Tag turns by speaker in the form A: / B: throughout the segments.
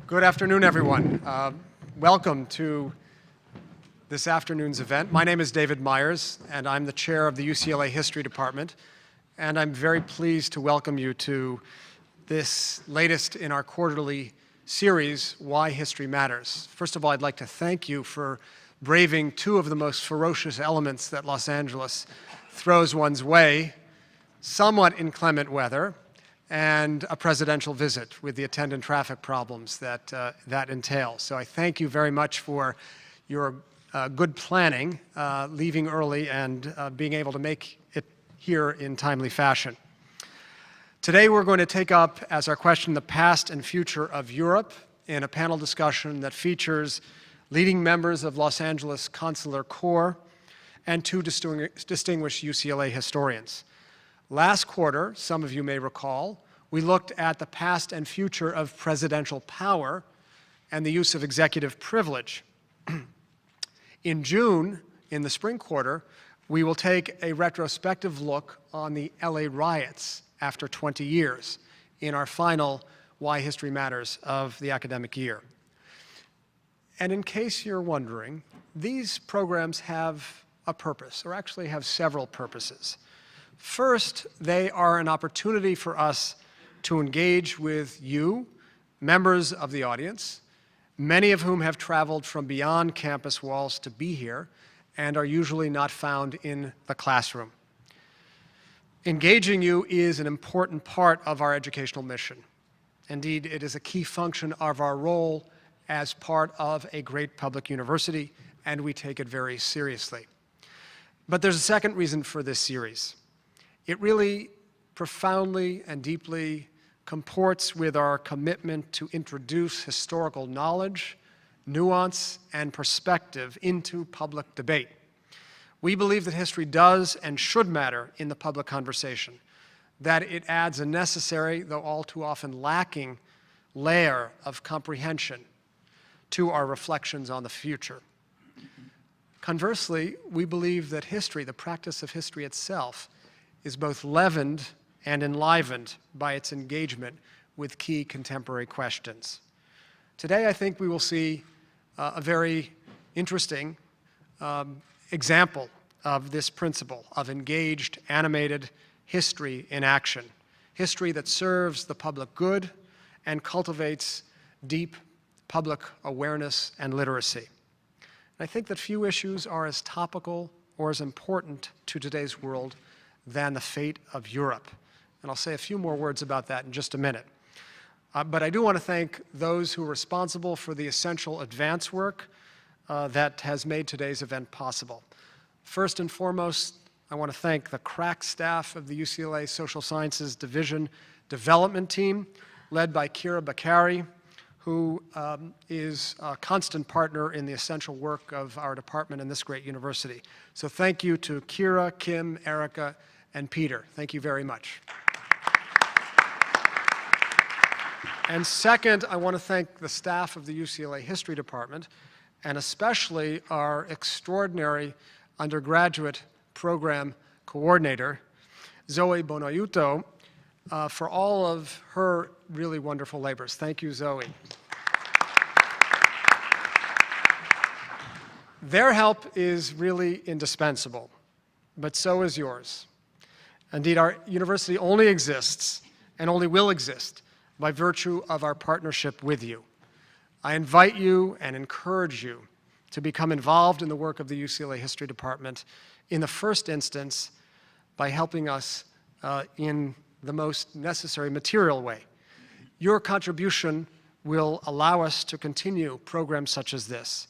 A: Good afternoon, everyone. Welcome to this afternoon's event. My name is David Myers, and I'm the chair of the UCLA History Department. And I'm very pleased to welcome you to this latest in our quarterly series, Why History Matters. First of all, I'd like to thank you for braving two of the most ferocious elements that Los Angeles throws one's way, somewhat inclement weather, and a presidential visit with the attendant traffic problems that entails. So I thank you very much for your good planning, leaving early and being able to make it here in timely fashion. Today we're going to take up as our question the past and future of Europe in a panel discussion that features leading members of Los Angeles Consular Corps and two distinguished UCLA historians. Last quarter, some of you may recall, we looked at the past and future of presidential power and the use of executive privilege. In June, in the spring quarter, we will take a retrospective look on the LA riots after 20 years in our final Why History Matters of the academic year. And in case you're wondering, these programs have a purpose, or actually have several purposes. First, they are an opportunity for us to engage with you, members of the audience, many of whom have traveled from beyond campus walls to be here and are usually not found in the classroom. Engaging you is an important part of our educational mission. Indeed, it is a key function of our role as part of a great public university, and we take it very seriously. But there's a second reason for this series. It really profoundly and deeply comports with our commitment to introduce historical knowledge, nuance, and perspective into public debate. We believe that history does and should matter in the public conversation, that it adds a necessary, though all too often lacking, layer of comprehension to our reflections on the future. Conversely, we believe that history, the practice of history itself, is both leavened and enlivened by its engagement with key contemporary questions. Today, I think we will see a very interesting example of this principle of engaged, animated history in action, history that serves the public good and cultivates deep public awareness and literacy. I think that few issues are as topical or as important to today's world than the fate of Europe. And I'll say a few more words about that in just a minute. But I do want to thank those who are responsible for the essential advance work that has made today's event possible. First and foremost, I want to thank the crack staff of the UCLA Social Sciences Division Development Team, led by Kira Bakari, who is a constant partner in the essential work of our department in this great university. So thank you to Kira, Kim, Erica, and Peter. Thank you very much. And second, I want to thank the staff of the UCLA History Department, and especially our extraordinary undergraduate program coordinator, Zoe Bonaiuto, for all of her really wonderful labors. Thank you, Zoe. Their help is really indispensable, but so is yours. Indeed, our university only exists and only will exist by virtue of our partnership with you. I invite you and encourage you to become involved in the work of the UCLA History Department in the first instance by helping us in the most necessary material way. Your contribution will allow us to continue programs such as this,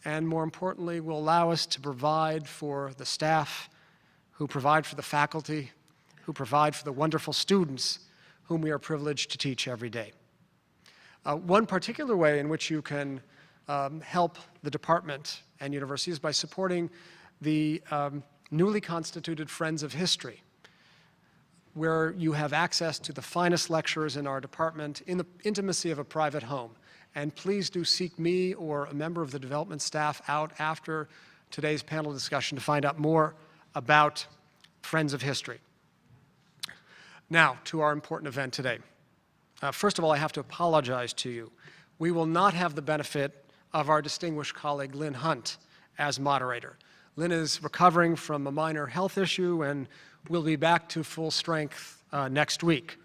A: and more importantly, will allow us to provide for the staff, who provide for the faculty, who provide for the wonderful students whom we are privileged to teach every day. One particular way in which you can help the department and university is by supporting the newly constituted Friends of History, where you have access to the finest lecturers in our department in the intimacy of a private home. And please do seek me or a member of the development staff out after today's panel discussion to find out more about Friends of History. Now, to our important event today. First of all, I have to apologize to you. We will not have the benefit of our distinguished colleague Lynn Hunt as moderator. Lynn is recovering from a minor health issue and will be back to full strength next week.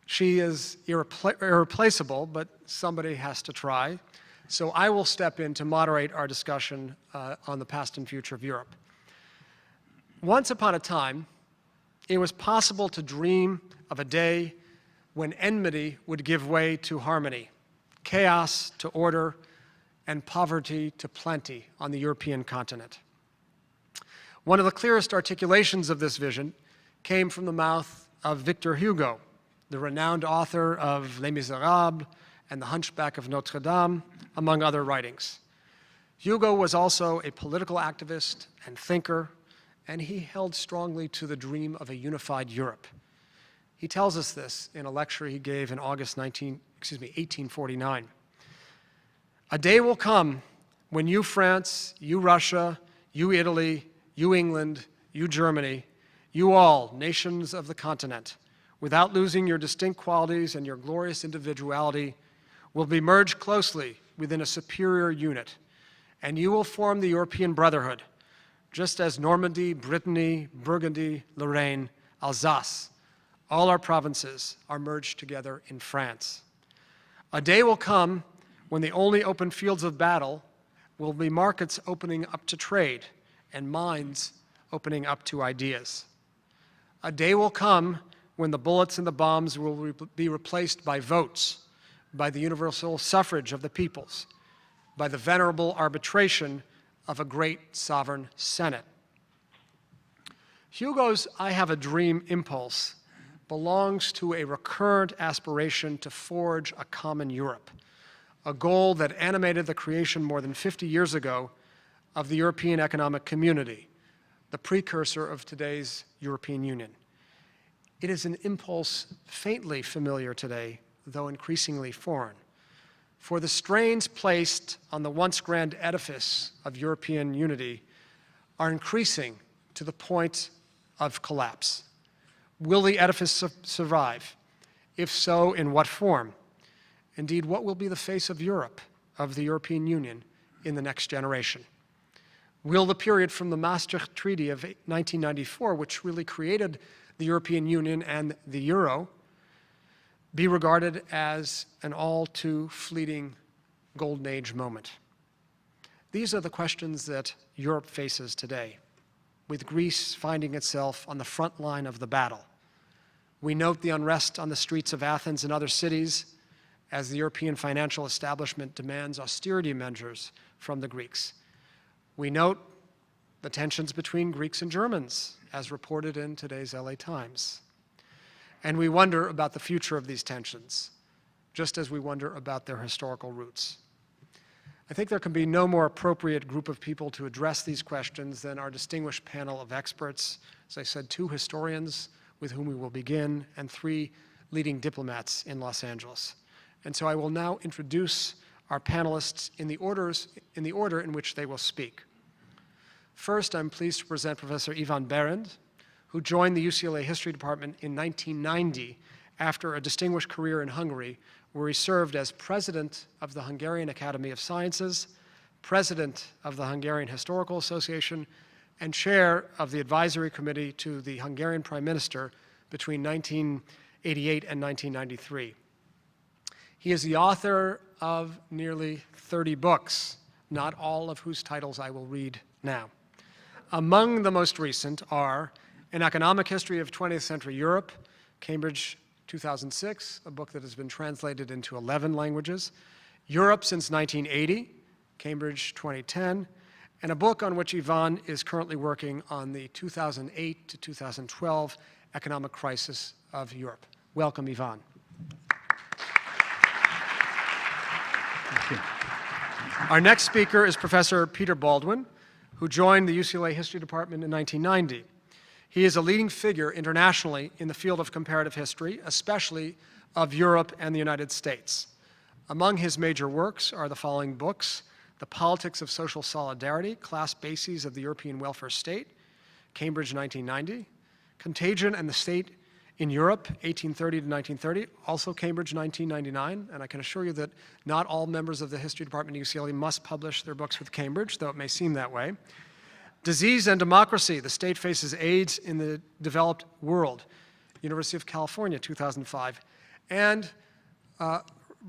A: She is irreplaceable, but somebody has to try. So I will step in to moderate our discussion on the past and future of Europe. Once upon a time, it was possible to dream of a day when enmity would give way to harmony, chaos to order, and poverty to plenty on the European continent. One of the clearest articulations of this vision came from the mouth of Victor Hugo, the renowned author of Les Miserables and The Hunchback of Notre Dame, among other writings. Hugo was also a political activist and thinker, and he held strongly to the dream of a unified Europe. He tells us this in a lecture he gave in August 1849. A day will come when you France, you Russia, you Italy, you England, you Germany, you all, nations of the continent, without losing your distinct qualities and your glorious individuality, will be merged closely within a superior unit, and you will form the European Brotherhood, just as Normandy, Brittany, Burgundy, Lorraine, Alsace, all our provinces are merged together in France. A day will come when the only open fields of battle will be markets opening up to trade and minds opening up to ideas. A day will come when the bullets and the bombs will be replaced by votes, by the universal suffrage of the peoples, by the venerable arbitration of a great sovereign Senate. Hugo's I have a dream impulse belongs to a recurrent aspiration to forge a common Europe, a goal that animated the creation more than 50 years ago of the European Economic Community, the precursor of today's European Union. It is an impulse faintly familiar today, though increasingly foreign. For the strains placed on the once grand edifice of European unity are increasing to the point of collapse. Will the edifice survive? If so, in what form? Indeed, what will be the face of Europe, of the European Union, in the next generation? Will the period from the Maastricht Treaty of 1994, which really created the European Union and the euro, be regarded as an all too fleeting golden age moment? These are the questions that Europe faces today, with Greece finding itself on the front line of the battle. We note the unrest on the streets of Athens and other cities as the European financial establishment demands austerity measures from the Greeks. We note the tensions between Greeks and Germans, as reported in today's LA Times. And we wonder about the future of these tensions, just as we wonder about their historical roots. I think there can be no more appropriate group of people to address these questions than our distinguished panel of experts. As I said, 2 historians with whom we will begin, and 3 leading diplomats in Los Angeles. And so I will now introduce our panelists in the order in which they will speak. First, I'm pleased to present Professor Yvonne Berend, who joined the UCLA History Department in 1990 after a distinguished career in Hungary, where he served as president of the Hungarian Academy of Sciences, president of the Hungarian Historical Association, and chair of the advisory committee to the Hungarian Prime Minister between 1988 and 1993. He is the author of nearly 30 books, not all of whose titles I will read now. Among the most recent are An Economic History of 20th Century Europe, Cambridge 2006, a book that has been translated into 11 languages, Europe Since 1980, Cambridge 2010, and a book on which Yvonne is currently working on the 2008 to 2012 economic crisis of Europe. Welcome, Yvonne.
B: Thank you.
A: Our next speaker is Professor Peter Baldwin, who joined the UCLA History Department in 1990. He is a leading figure internationally in the field of comparative history, especially of Europe and the United States. Among his major works are the following books: The Politics of Social Solidarity, Class Bases of the European Welfare State, Cambridge 1990, Contagion and the State In Europe, 1830 to 1930, also Cambridge, 1999, and I can assure you that not all members of the history department at UCLA must publish their books with Cambridge, though it may seem that way. Disease and Democracy, the state faces AIDS in the developed world, University of California, 2005. And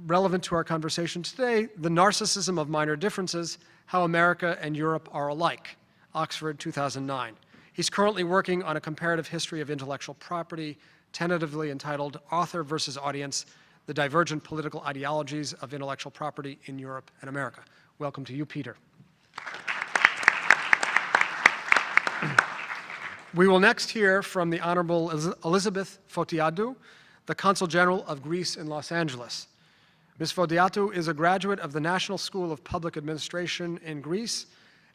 A: relevant to our conversation today, The Narcissism of Minor Differences, How America and Europe Are Alike, Oxford, 2009. He's currently working on a comparative history of intellectual property, tentatively entitled Author versus Audience, The Divergent Political Ideologies of Intellectual Property in Europe and America. Welcome to you, Peter. We will next hear from the Honorable Elisabeth Fotiadou, the Consul General of Greece in Los Angeles. Ms. Fotiadou is a graduate of the National School of Public Administration in Greece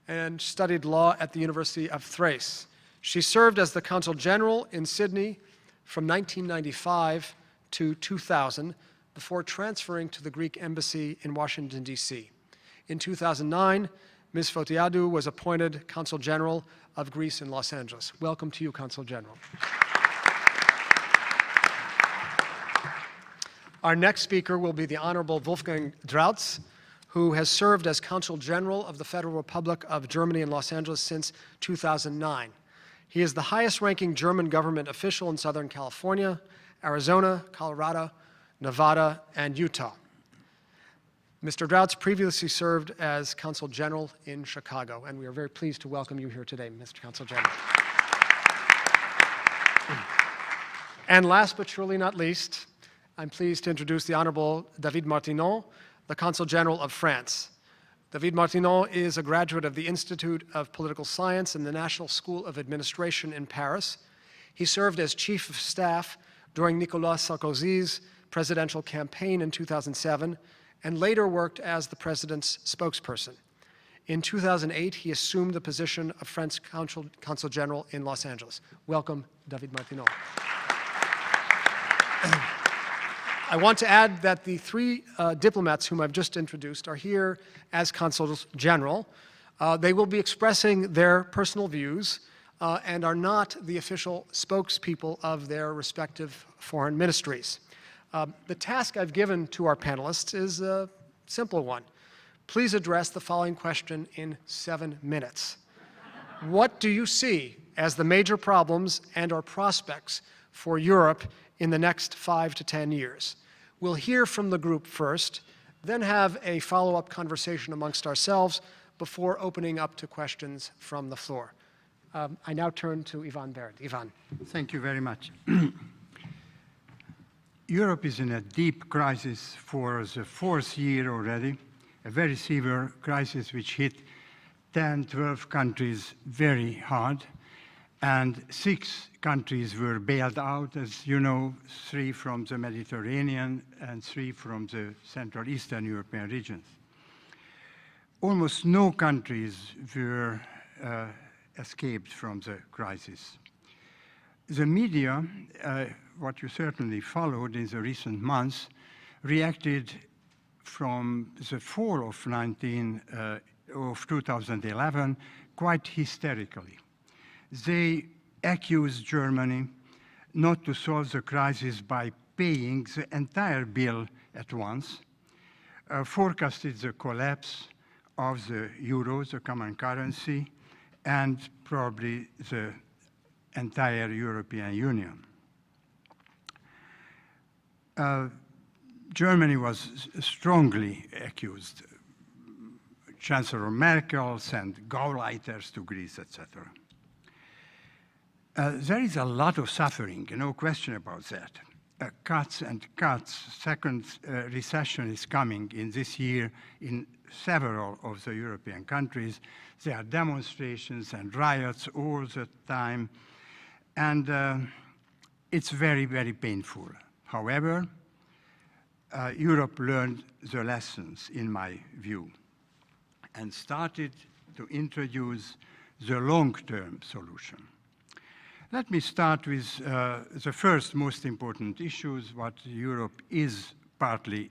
A: and studied law at the University of Thrace. She served as the Consul General in Sydney from 1995 to 2000 before transferring to the Greek Embassy in Washington, D.C. In 2009, Ms. Fotiadou was appointed Consul General of Greece in Los Angeles. Welcome to you, Consul General. Our next speaker will be the Honorable Wolfgang Drautz, who has served as Consul General of the Federal Republic of Germany in Los Angeles since 2009. He is the highest-ranking German government official in Southern California, Arizona, Colorado, Nevada, and Utah. Mr. Drautz previously served as Consul General in Chicago, and we are very pleased to welcome you here today, Mr. Consul General. And last but surely not least, I'm pleased to introduce the Honorable David Martinon, the Consul General of France. David Martinon is a graduate of the Institute of Political Science and the National School of Administration in Paris. He served as Chief of Staff during Nicolas Sarkozy's presidential campaign in 2007, and later worked as the president's spokesperson. In 2008, he assumed the position of French Consul General in Los Angeles. Welcome, David Martinon. I want to add that the three diplomats whom I've just introduced are here as Consuls General. They will be expressing their personal views and are not the official spokespeople of their respective foreign ministries. The task I've given to our panelists is a simple one. Please address the following question in 7 minutes. What do you see as the major problems and/or prospects for Europe in the next 5 to 10 years? We'll hear from the group first, then have a follow-up conversation amongst ourselves before opening up to questions from the floor. I now turn to Yvonne Berend. Yvonne.
B: Thank you very much. Europe is in a deep crisis for the 4th year already, a very severe crisis which hit 10, 12 countries very hard, and 6 countries were bailed out, as you know, 3 from the Mediterranean and 3 from the Central Eastern European regions. Almost no countries were escaped from the crisis. The media, what you certainly followed in the recent months, reacted from the fall of 2011 quite hysterically. They accused Germany not to solve the crisis by paying the entire bill at once, forecasted the collapse of the euro, the common currency, and probably the entire European Union. Germany was strongly accused. Chancellor Merkel sent Gauleiters to Greece, etc. There is a lot of suffering, no question about that. Cuts and cuts. Second recession is coming in this year in several of the European countries. There are demonstrations and riots all the time, and it's very, very painful. However, Europe learned the lessons, in my view, and started to introduce the long-term solution. Let me start with the first most important issues, what Europe is partly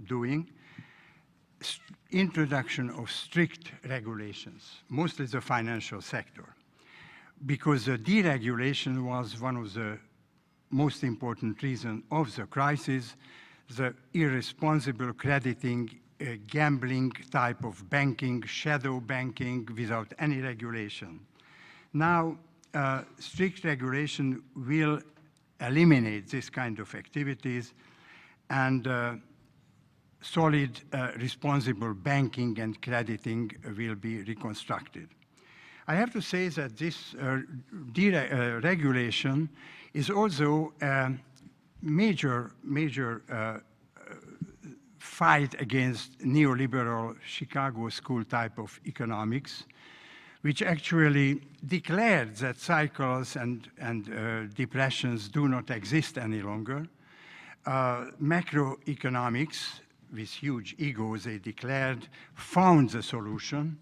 B: doing. Introduction of strict regulations, mostly the financial sector, because the deregulation was one of the most important reason of the crisis, the irresponsible crediting, gambling type of banking, shadow banking without any regulation. Now, strict regulation will eliminate this kind of activities, and solid, responsible banking and crediting will be reconstructed. I have to say that this deregulation is also a major fight against neoliberal Chicago school type of economics, which actually declared that cycles and depressions do not exist any longer. Macroeconomics, with huge egos, they declared, found the solution.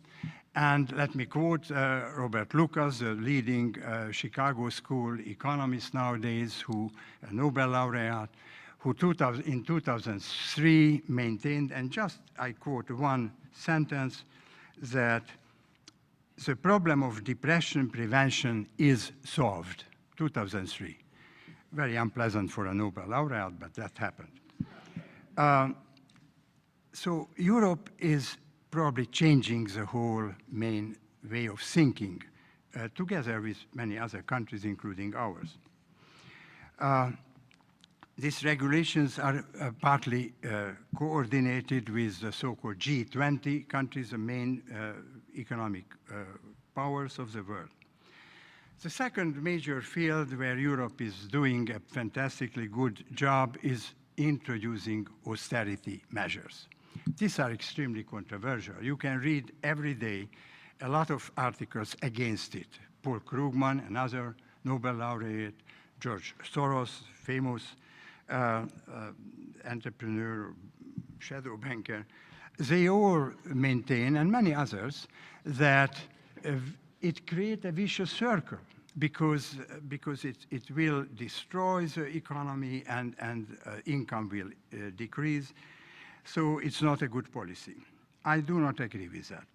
B: And let me quote Robert Lucas, the leading Chicago school economist nowadays, a Nobel laureate, who in 2003 maintained, and just I quote one sentence, that the problem of depression prevention is solved, 2003. Very unpleasant for a Nobel laureate, but that happened. So Europe is probably changing the whole main way of thinking, together with many other countries, including ours. These regulations are partly coordinated with the so-called G20 countries, the main economic powers of the world. The second major field where Europe is doing a fantastically good job is introducing austerity measures. These are extremely controversial. You can read every day a lot of articles against it. Paul Krugman, another Nobel laureate, George Soros, famous entrepreneur, shadow banker, they all maintain, and many others, that it creates a vicious circle because it will destroy the economy and income will decrease. So it's not a good policy. I do not agree with that.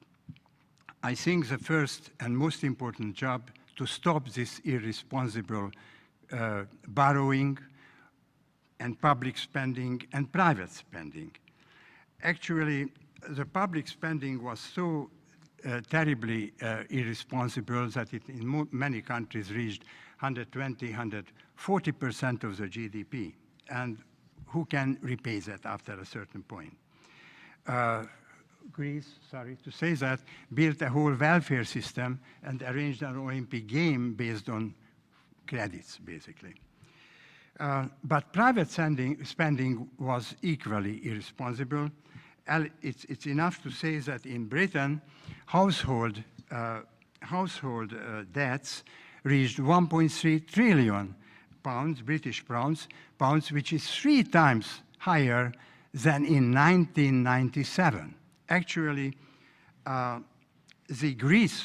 B: I think the first and most important job to stop this irresponsible borrowing and public spending and private spending. Actually, the public spending was so terribly irresponsible that it in many countries reached 120, 140% of the GDP. And who can repay that after a certain point? Greece, sorry to say that, built a whole welfare system and arranged an Olympic game based on credits, basically. But private spending was equally irresponsible. It's enough to say that in Britain, household debts reached 1.3 trillion pounds, British pounds, which is 3 times higher than in 1997. Actually, the Greece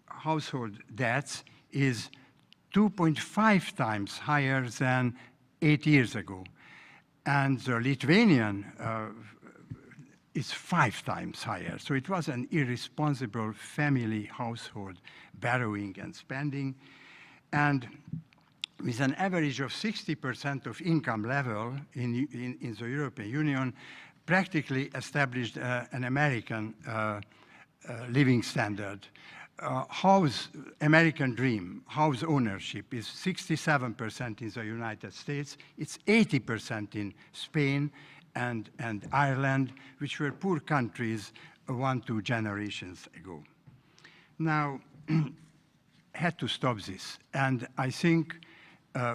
B: household debts is 2.5 times higher than 8 years ago. And the Lithuanian is 5 times higher. So it was an irresponsible family household borrowing and spending. And with an average of 60% of income level in the European Union, practically established an American living standard. American dream, house ownership is 67% in the United States. It's 80% in Spain and Ireland, which were poor countries 1-2 generations ago. Now, had to stop this. And I think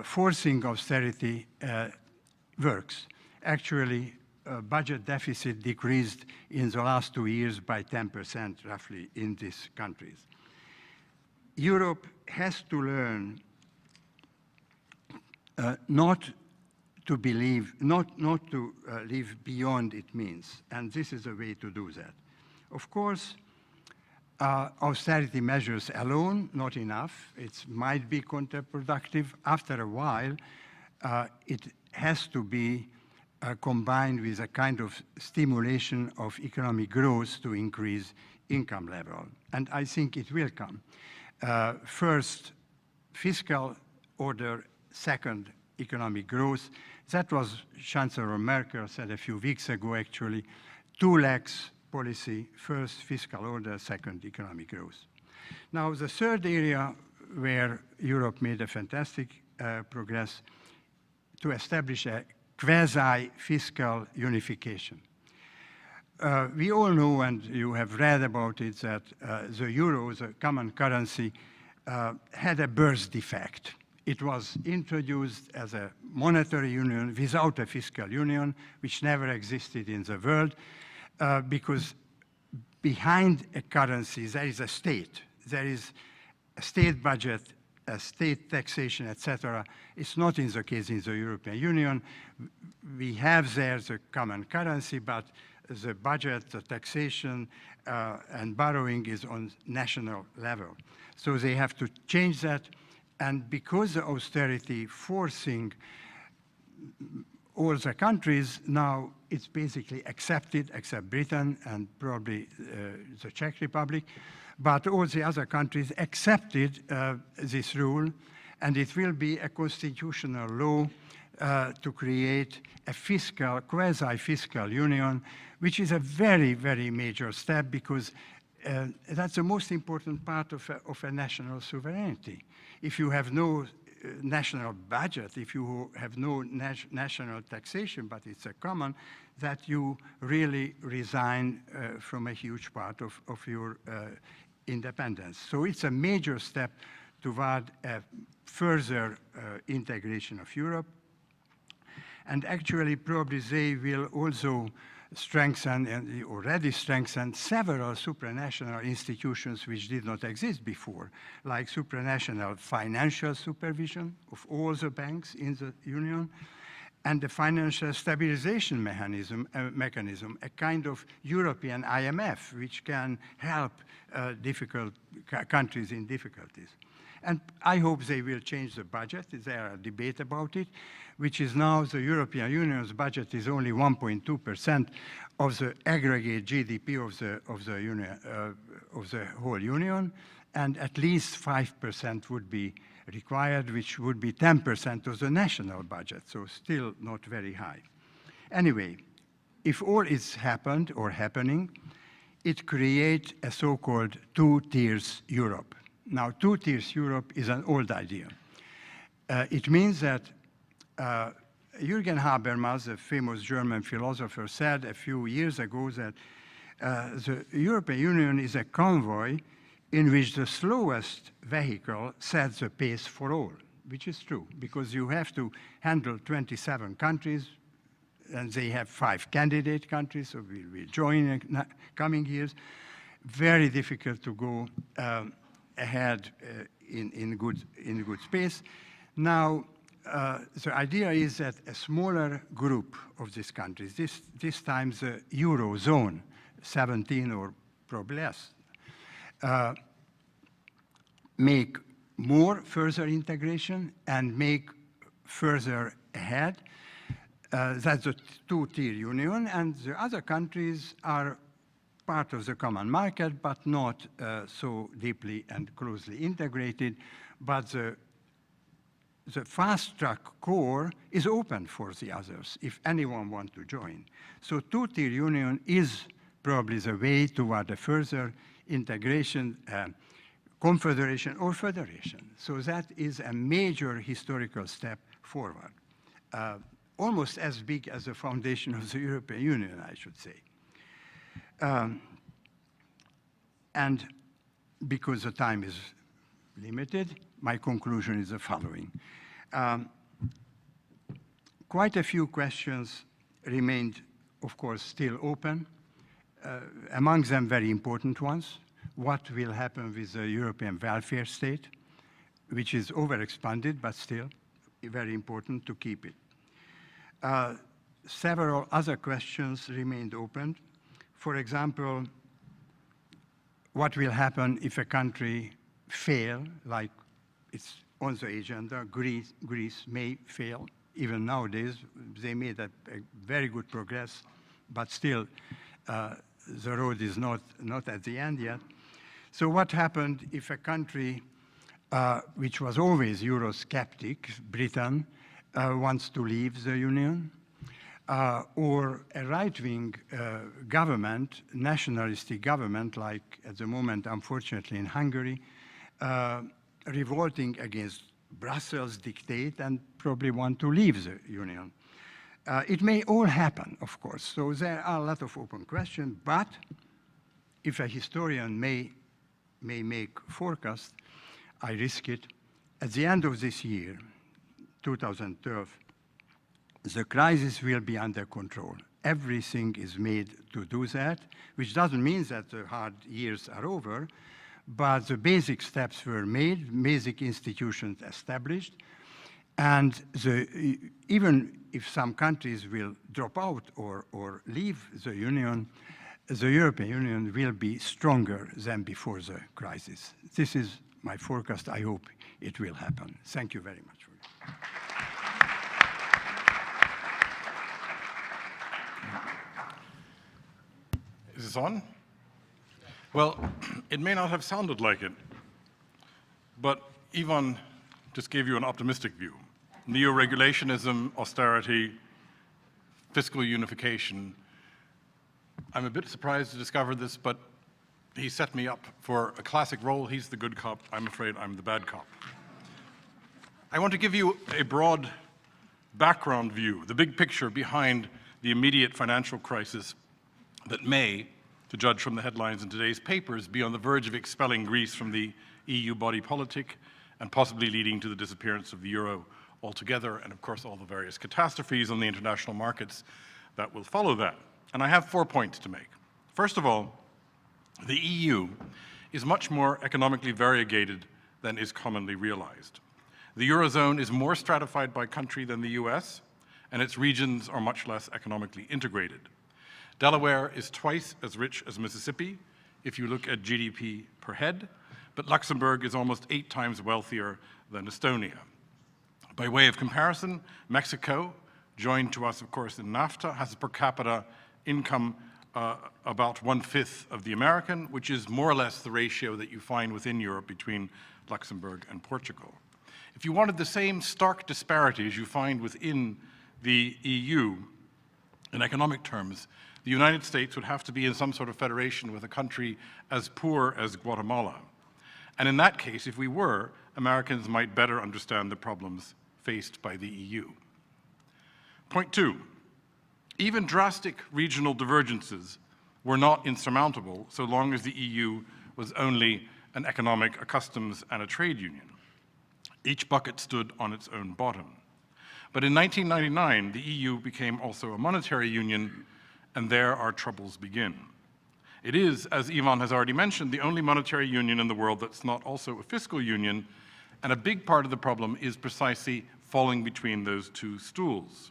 B: forcing austerity works. Actually, budget deficit decreased in the last 2 years by 10% roughly in these countries. Europe has to learn not to live beyond its means, and this is a way to do that. Of course, austerity measures alone, not enough. It might be counterproductive. After a while, it has to be combined with a kind of stimulation of economic growth to increase income level. And I think it will come. First, fiscal order second economic growth. That was Chancellor Merkel said a few weeks ago, actually, 2 legs policy, first fiscal order, second economic growth. Now, the third area where Europe made a fantastic progress to establish a quasi-fiscal unification. We all know, and you have read about it, that the euro, the common currency, had a birth defect. It was introduced as a monetary union without a fiscal union, which never existed in the world, because behind a currency there is a state. There is a state budget, a state taxation, etc. It's not in the case in the European Union. We have there the common currency, but the budget, the taxation, and borrowing is on national level. So they have to change that. And because the austerity forcing all the countries, now it's basically accepted, except Britain and probably the Czech Republic, but all the other countries accepted this rule, and it will be a constitutional law to create a fiscal, quasi-fiscal union, which is a very, very major step because that's the most important part of a national sovereignty. If you have no national budget, if you have no national taxation, but it's a common, that you really resign from a huge part of your independence. So it's a major step toward a further integration of Europe. And actually, probably they will also strengthen, and already strengthened, several supranational institutions which did not exist before, like supranational financial supervision of all the banks in the Union, and the financial stabilization mechanism, a kind of European IMF, which can help difficult countries in difficulties. And I hope they will change the budget. There are debate about it, which is now the European Union's budget is only 1.2% of the aggregate GDP of the whole Union, and at least 5% would be required, which would be 10% of the national budget, so still not very high. Anyway, if all is happened or happening, it creates a so-called two-tiers Europe. Now, two-tiers Europe is an old idea. It means that Jürgen Habermas, a famous German philosopher, said a few years ago that the European Union is a convoy in which the slowest vehicle sets the pace for all, which is true, because you have to handle 27 countries, and they have 5 candidate countries, so we will join in the coming years. Very difficult to go ahead in good space. Now, the idea is that a smaller group of these countries, this time the Eurozone, 17 or probably less, make more further integration and make further ahead. That's a two-tier union, and the other countries are part of the common market, but not so deeply and closely integrated. But the fast-track core is open for the others, if anyone wants to join. So two-tier union is probably the way toward a further integration, confederation or federation. So that is a major historical step forward, almost as big as the foundation of the European Union, I should say. And because the time is limited, my conclusion is the following. Quite a few questions remained, of course, still open. Among them, very important ones. What will happen with the European welfare state, which is overexpanded, but still very important to keep it. Several other questions remained open. For example, what will happen if a country fail, like it's on the agenda? Greece may fail. Even nowadays, they made a very good progress, but still the road is not at the end yet. So what happened if a country which was always Eurosceptic, Britain, wants to leave the Union, or a right-wing government, nationalistic government, like at the moment, unfortunately, in Hungary, revolting against Brussels dictate and probably want to leave the Union. It may all happen, of course, so there are a lot of open questions, but if a historian may make forecast, I risk it. At the end of this year, 2012, the crisis will be under control. Everything is made to do that, which doesn't mean that the hard years are over, but the basic steps were made, basic institutions established, and even if some countries will drop out or leave the Union, the European Union will be stronger than before the crisis. This is my forecast. I hope it will happen. Thank you very much for it.
C: Is this on? Well, it may not have sounded like it, but Yvonne just gave you an optimistic view. Neo-regulationism, austerity, fiscal unification. I'm a bit surprised to discover this, but he set me up for a classic role. He's the good cop. I'm afraid I'm the bad cop. I want to give you a broad background view, the big picture behind the immediate financial crisis that may, to judge from the headlines in today's papers, be on the verge of expelling Greece from the EU body politic and possibly leading to the disappearance of the euro altogether, and of course all the various catastrophes on the international markets that will follow that. And I have 4 points to make. First of all, the EU is much more economically variegated than is commonly realized. The Eurozone is more stratified by country than the US, and its regions are much less economically integrated. Delaware is twice as rich as Mississippi if you look at GDP per head, but Luxembourg is almost 8 times wealthier than Estonia. By way of comparison, Mexico, joined to us, of course, in NAFTA, has a per capita income about 1/5 of the American, which is more or less the ratio that you find within Europe between Luxembourg and Portugal. If you wanted the same stark disparities you find within the EU in economic terms, the United States would have to be in some sort of federation with a country as poor as Guatemala. And in that case, if we were, Americans might better understand the problems faced by the EU. Point 2, even drastic regional divergences were not insurmountable so long as the EU was only an economic, a customs, and a trade union. Each bucket stood on its own bottom. But in 1999, the EU became also a monetary union, and there our troubles begin. It is, as Yvonne has already mentioned, the only monetary union in the world that's not also a fiscal union, and a big part of the problem is precisely falling between those two stools.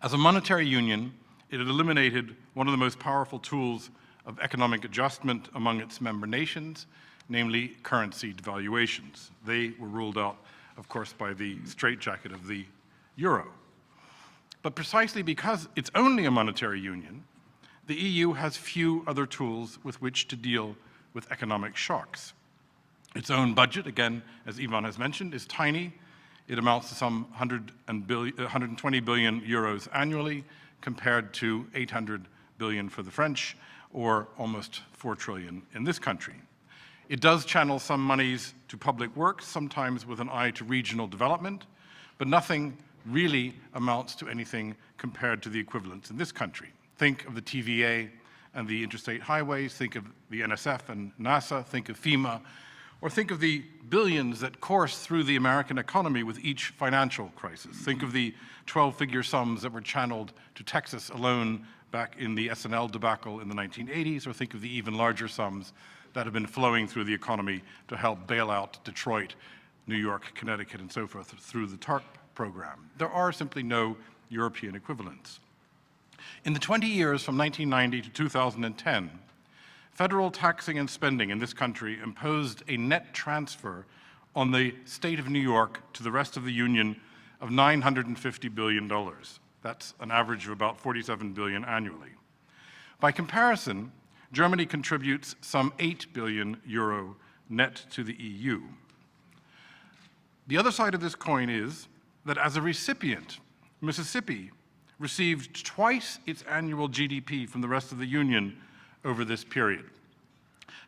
C: As a monetary union, it had eliminated one of the most powerful tools of economic adjustment among its member nations, namely currency devaluations. They were ruled out, of course, by the straitjacket of the euro. But precisely because it's only a monetary union, the EU has few other tools with which to deal with economic shocks. Its own budget, again, as Yvonne has mentioned, is tiny. It amounts to some 120 billion euros annually, compared to 800 billion for the French, or almost 4 trillion in this country. It does channel some monies to public works, sometimes with an eye to regional development, but nothing really amounts to anything compared to the equivalents in this country. Think of the TVA and the interstate highways, think of the NSF and NASA, think of FEMA, or think of the billions that course through the American economy with each financial crisis. Think of the 12-figure sums that were channeled to Texas alone back in the S&L debacle in the 1980s, or think of the even larger sums that have been flowing through the economy to help bail out Detroit, New York, Connecticut, and so forth through the TARP program. There are simply no European equivalents. In the 20 years from 1990 to 2010, federal taxing and spending in this country imposed a net transfer on the state of New York to the rest of the Union of $950 billion. That's an average of about 47 billion annually. By comparison, Germany contributes some 8 billion euro net to the EU. The other side of this coin is that as a recipient, Mississippi received twice its annual GDP from the rest of the Union over this period.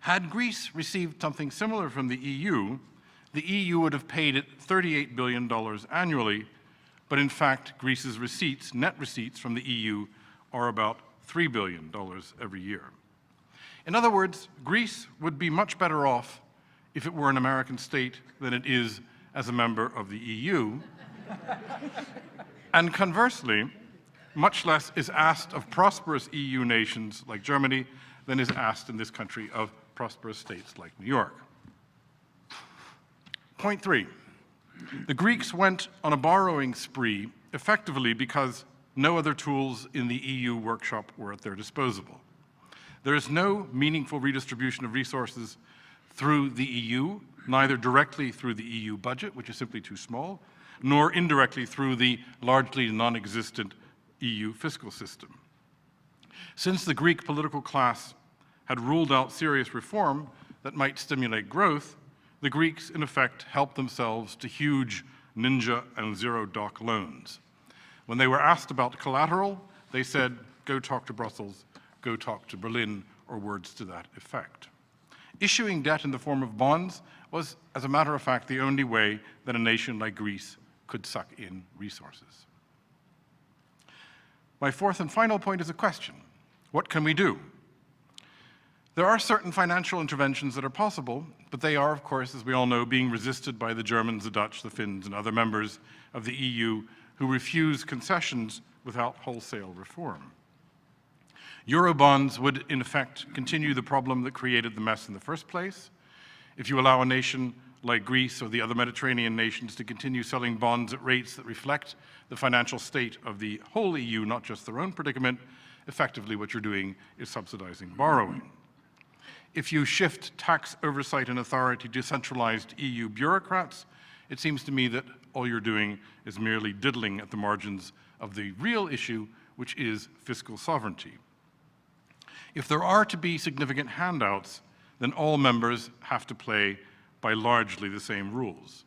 C: Had Greece received something similar from the EU would have paid it $38 billion annually, but in fact, Greece's receipts, net receipts from the EU, are about $3 billion every year. In other words, Greece would be much better off if it were an American state than it is as a member of the EU. And conversely, much less is asked of prosperous EU nations like Germany than is asked in this country of prosperous states like New York. Point 3, the Greeks went on a borrowing spree effectively because no other tools in the EU workshop were at their disposal. There is no meaningful redistribution of resources through the EU, neither directly through the EU budget, which is simply too small, nor indirectly through the largely non-existent EU fiscal system. Since the Greek political class had ruled out serious reform that might stimulate growth, the Greeks, in effect, helped themselves to huge ninja and zero-doc loans. When they were asked about collateral, they said, go talk to Brussels, go talk to Berlin, or words to that effect. Issuing debt in the form of bonds was, as a matter of fact, the only way that a nation like Greece could suck in resources. My fourth and final point is a question. What can we do? There are certain financial interventions that are possible, but they are, of course, as we all know, being resisted by the Germans, the Dutch, the Finns, and other members of the EU who refuse concessions without wholesale reform. Eurobonds would, in effect, continue the problem that created the mess in the first place. If you allow a nation like Greece or the other Mediterranean nations to continue selling bonds at rates that reflect the financial state of the whole EU, not just their own predicament, effectively what you're doing is subsidizing borrowing. If you shift tax oversight and authority to centralized EU bureaucrats, it seems to me that all you're doing is merely diddling at the margins of the real issue, which is fiscal sovereignty. If there are to be significant handouts, then all members have to play by largely the same rules.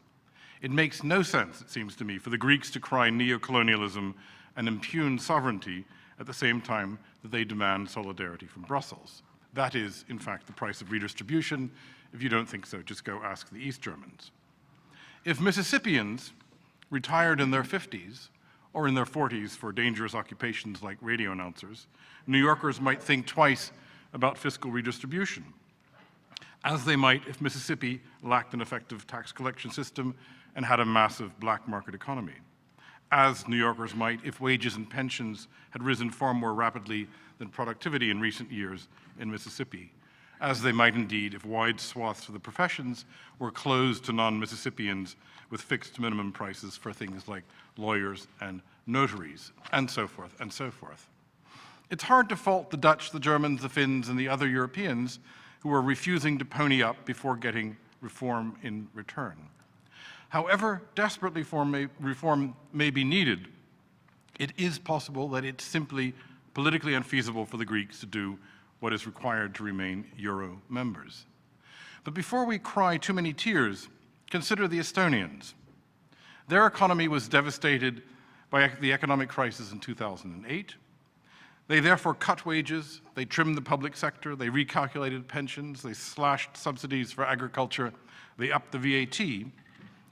C: It makes no sense, it seems to me, for the Greeks to cry neo-colonialism and impugn sovereignty at the same time that they demand solidarity from Brussels. That is, in fact, the price of redistribution. If you don't think so, just go ask the East Germans. If Mississippians retired in their 50s or in their 40s for dangerous occupations like radio announcers, New Yorkers might think twice about fiscal redistribution, as they might if Mississippi lacked an effective tax collection system and had a massive black market economy, as New Yorkers might if wages and pensions had risen far more rapidly than productivity in recent years in Mississippi, as they might indeed if wide swaths of the professions were closed to non-Mississippians with fixed minimum prices for things like lawyers and notaries, and so forth, and so forth. It's hard to fault the Dutch, the Germans, the Finns, and the other Europeans who are refusing to pony up before getting reform in return. However desperately reform may be needed, it is possible that it's simply politically unfeasible for the Greeks to do what is required to remain Euro members. But before we cry too many tears, consider the Estonians. Their economy was devastated by the economic crisis in 2008. They therefore cut wages, they trimmed the public sector, they recalculated pensions, they slashed subsidies for agriculture, they upped the VAT.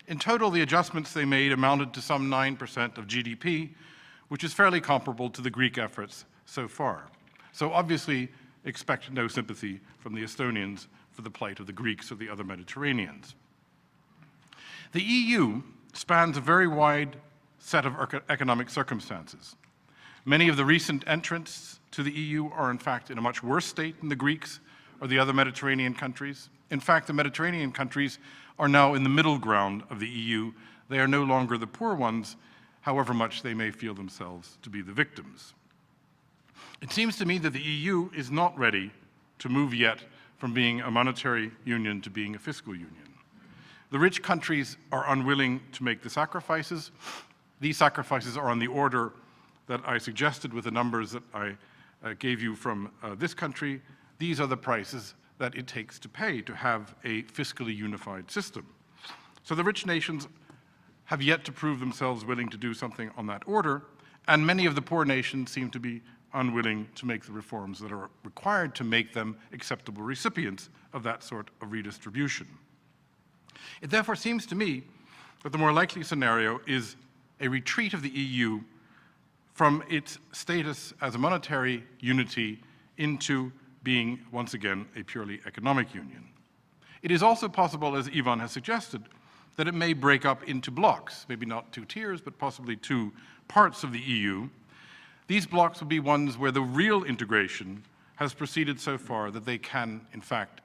C: In total, the adjustments they made amounted to some 9% of GDP, which is fairly comparable to the Greek efforts so far. So obviously, expect no sympathy from the Estonians for the plight of the Greeks or the other Mediterraneans. The EU spans a very wide set of economic circumstances. Many of the recent entrants to the EU are in fact in a much worse state than the Greeks or the other Mediterranean countries. In fact, the Mediterranean countries are now in the middle ground of the EU. They are no longer the poor ones, however much they may feel themselves to be the victims. It seems to me that the EU is not ready to move yet from being a monetary union to being a fiscal union. The rich countries are unwilling to make the sacrifices. These sacrifices are on the order that I suggested with the numbers that I gave you from this country. These are the prices that it takes to pay to have a fiscally unified system. So the rich nations have yet to prove themselves willing to do something on that order, and many of the poor nations seem to be unwilling to make the reforms that are required to make them acceptable recipients of that sort of redistribution. It therefore seems to me that the more likely scenario is a retreat of the EU from its status as a monetary unity into being, once again, a purely economic union. It is also possible, as Yvonne has suggested, that it may break up into blocks, maybe not 2 tiers, but possibly 2 parts of the EU. These blocks will be ones where the real integration has proceeded so far that they can, in fact,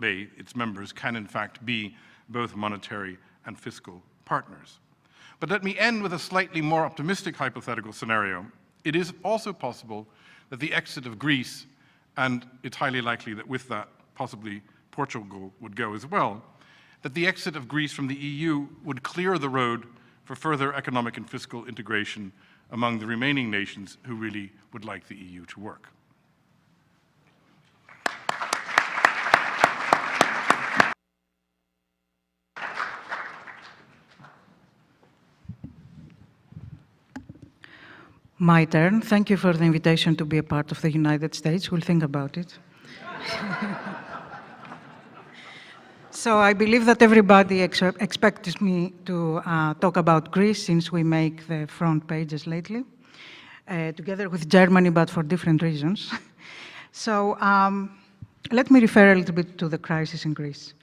C: its members, can in fact be both monetary and fiscal partners. But let me end with a slightly more optimistic hypothetical scenario. It is also possible that the exit of Greece, and it's highly likely that with that, possibly Portugal would go as well, that the exit of Greece from the EU would clear the road for further economic and fiscal integration among the remaining nations who really would like the EU to work.
D: My turn. Thank you for the invitation to be a part of the United States. We'll think about it. So I believe that everybody expects me to talk about Greece, since we make the front pages lately, together with Germany, but for different reasons. So let me refer a little bit to the crisis in Greece.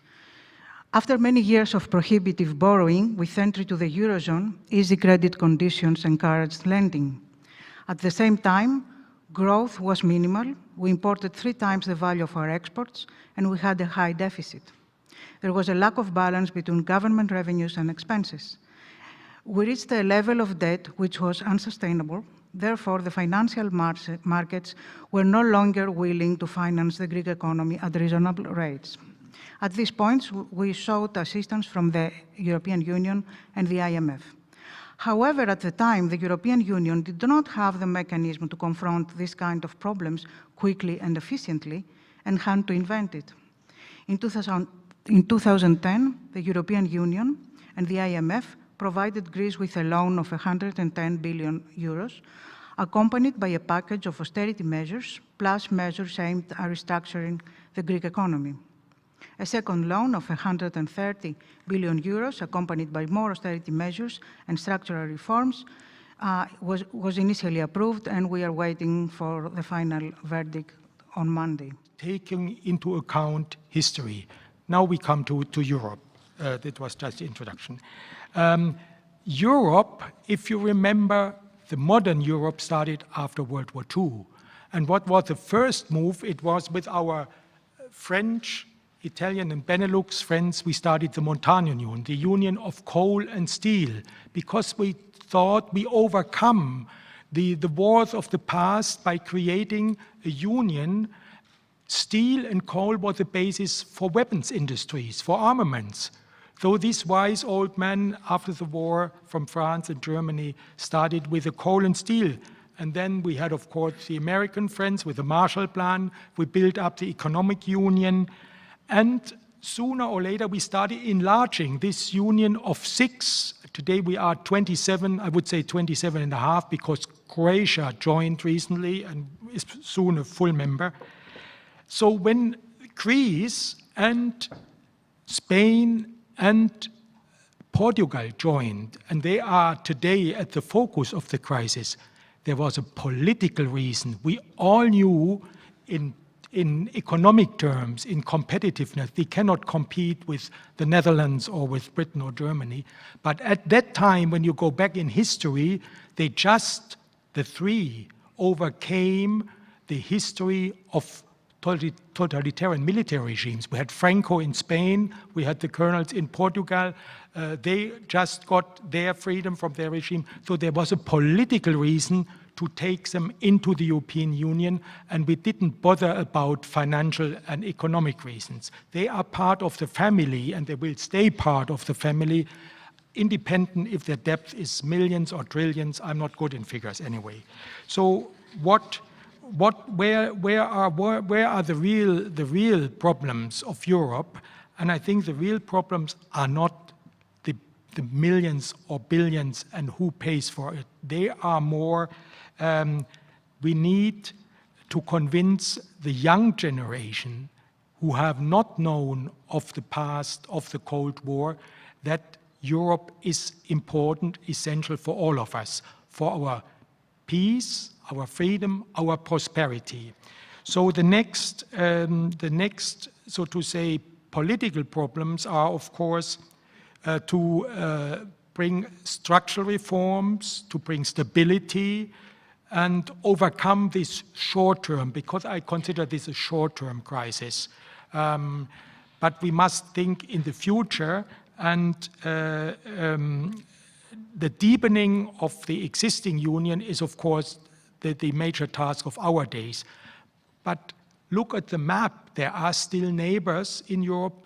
D: After many years of prohibitive borrowing, with entry to the Eurozone, easy credit conditions encouraged lending. At the same time, growth was minimal. We imported 3 times the value of our exports, and we had a high deficit. There was a lack of balance between government revenues and expenses. We reached a level of debt which was unsustainable. Therefore, the financial markets were no longer willing to finance the Greek economy at reasonable rates. At this point, we sought assistance from the European Union and the IMF. However, at the time, the European Union did not have the mechanism to confront this kind of problems quickly and efficiently, and had to invent it. In 2010, the European Union and the IMF provided Greece with a loan of 110 billion euros, accompanied by a package of austerity measures, plus measures aimed at restructuring the Greek economy. A second loan of 130 billion euros, accompanied by more austerity measures and structural reforms, was initially approved, and we are waiting for the final verdict on Monday.
E: Taking into account history, now we come to Europe. That was just the introduction. Europe, if you remember, the modern Europe started after World War II. And what was the first move? It was with our French, Italian, and Benelux friends, we started the Martinon Union, the union of coal and steel, because we thought we overcome the wars of the past by creating a union. Steel and coal were the basis for weapons industries, for armaments. So these wise old men after the war from France and Germany started with the coal and steel. And then we had, of course, the American friends with the Marshall Plan. We built up the economic union. And sooner or later, we started enlarging this union of 6. Today we are 27, I would say 27 and a half, because Croatia joined recently and is soon a full member. So when Greece and Spain and Portugal joined, and they are today at the focus of the crisis, there was a political reason. We all knew in economic terms, in competitiveness, they cannot compete with the Netherlands or with Britain or Germany. But at that time, when you go back in history, the 3 overcame the history of totalitarian military regimes. We had Franco in Spain, we had the colonels in Portugal. They just got their freedom from their regime. So there was a political reason to take them into the European Union, and we didn't bother about financial and economic reasons. They are part of the family, and they will stay part of the family, independent if their debt is millions or trillions. I'm not good in figures anyway. So where are the real problems of Europe? And I think the real problems are not the millions or billions and who pays for it. They are more, we need to convince the young generation who have not known of the past of the Cold War that Europe is important, essential for all of us, for our peace, our freedom, our prosperity. So the next, so to say, political problems are, of course, to bring structural reforms, to bring stability, and overcome this short-term, because I consider this a short-term crisis. But we must think in the future, and the deepening of the existing union is, of course, the major task of our days. But look at the map. There are still neighbors in Europe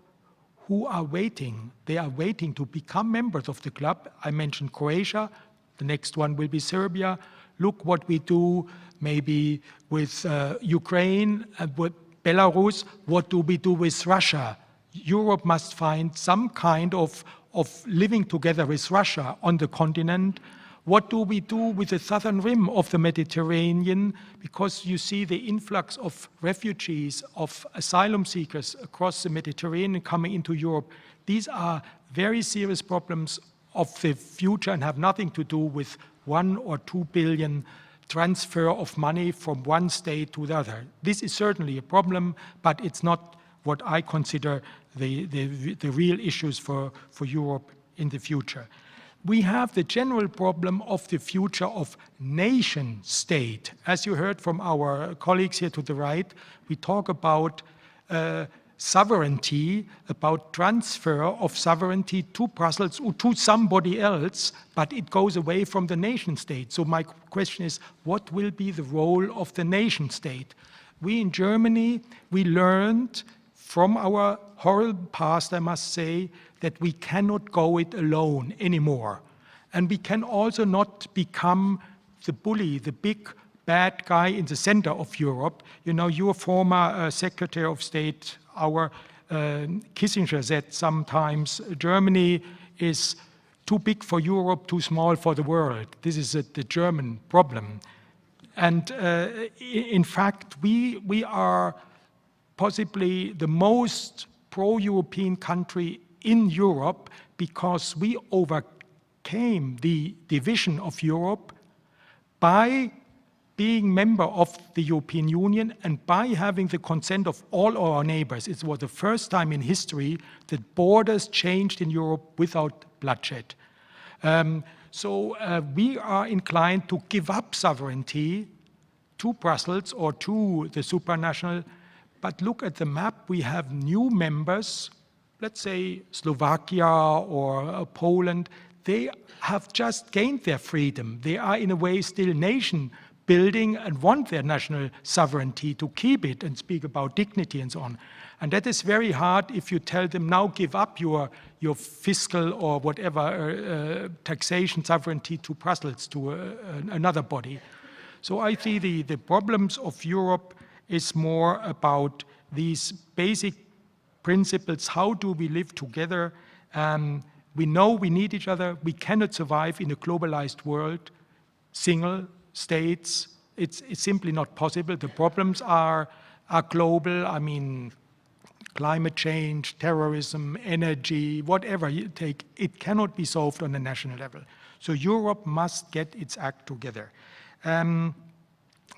E: who are waiting. They are waiting to become members of the club. I mentioned Croatia. The next one will be Serbia. Look what we do maybe with Ukraine and with Belarus. What do we do with Russia? Europe must find some kind of living together with Russia on the continent. What do we do with the southern rim of the Mediterranean? Because you see the influx of refugees, of asylum seekers across the Mediterranean coming into Europe. These are very serious problems of the future and have nothing to do with 1 or 2 billion transfer of money from one state to the other. This is certainly a problem, but it's not what I consider the real issues for Europe in the future. We have the general problem of the future of nation state. As you heard from our colleagues here to the right, we talk about sovereignty, about transfer of sovereignty to Brussels or to somebody else, but it goes away from the nation state. So my question is, what will be the role of the nation state? We in Germany, we learned from our horrible past, I must say, that we cannot go it alone anymore. And we can also not become the bully, the big bad guy in the center of Europe. You know, your former Secretary of State, our Kissinger, said sometimes Germany is too big for Europe, too small for the world. This is the German problem. And in fact, we are possibly the most pro-European country in Europe because we overcame the division of Europe by being member of the European Union and by having the consent of all our neighbors. It was the first time in history that borders changed in Europe without bloodshed. So we are inclined to give up sovereignty to Brussels or to the supranational. But look at the map, we have new members, let's say Slovakia or Poland. They have just gained their freedom. They are in a way still nation building and want their national sovereignty to keep it and speak about dignity and so on. And that is very hard if you tell them now give up your fiscal or whatever taxation sovereignty to Brussels, to another body. So I see the problems of Europe is more about these basic principles. How do we live together? We know we need each other. We cannot survive in a globalized world, single states. It's simply not possible. The problems are global. I mean, climate change, terrorism, energy, whatever you take, it cannot be solved on a national level. So Europe must get its act together.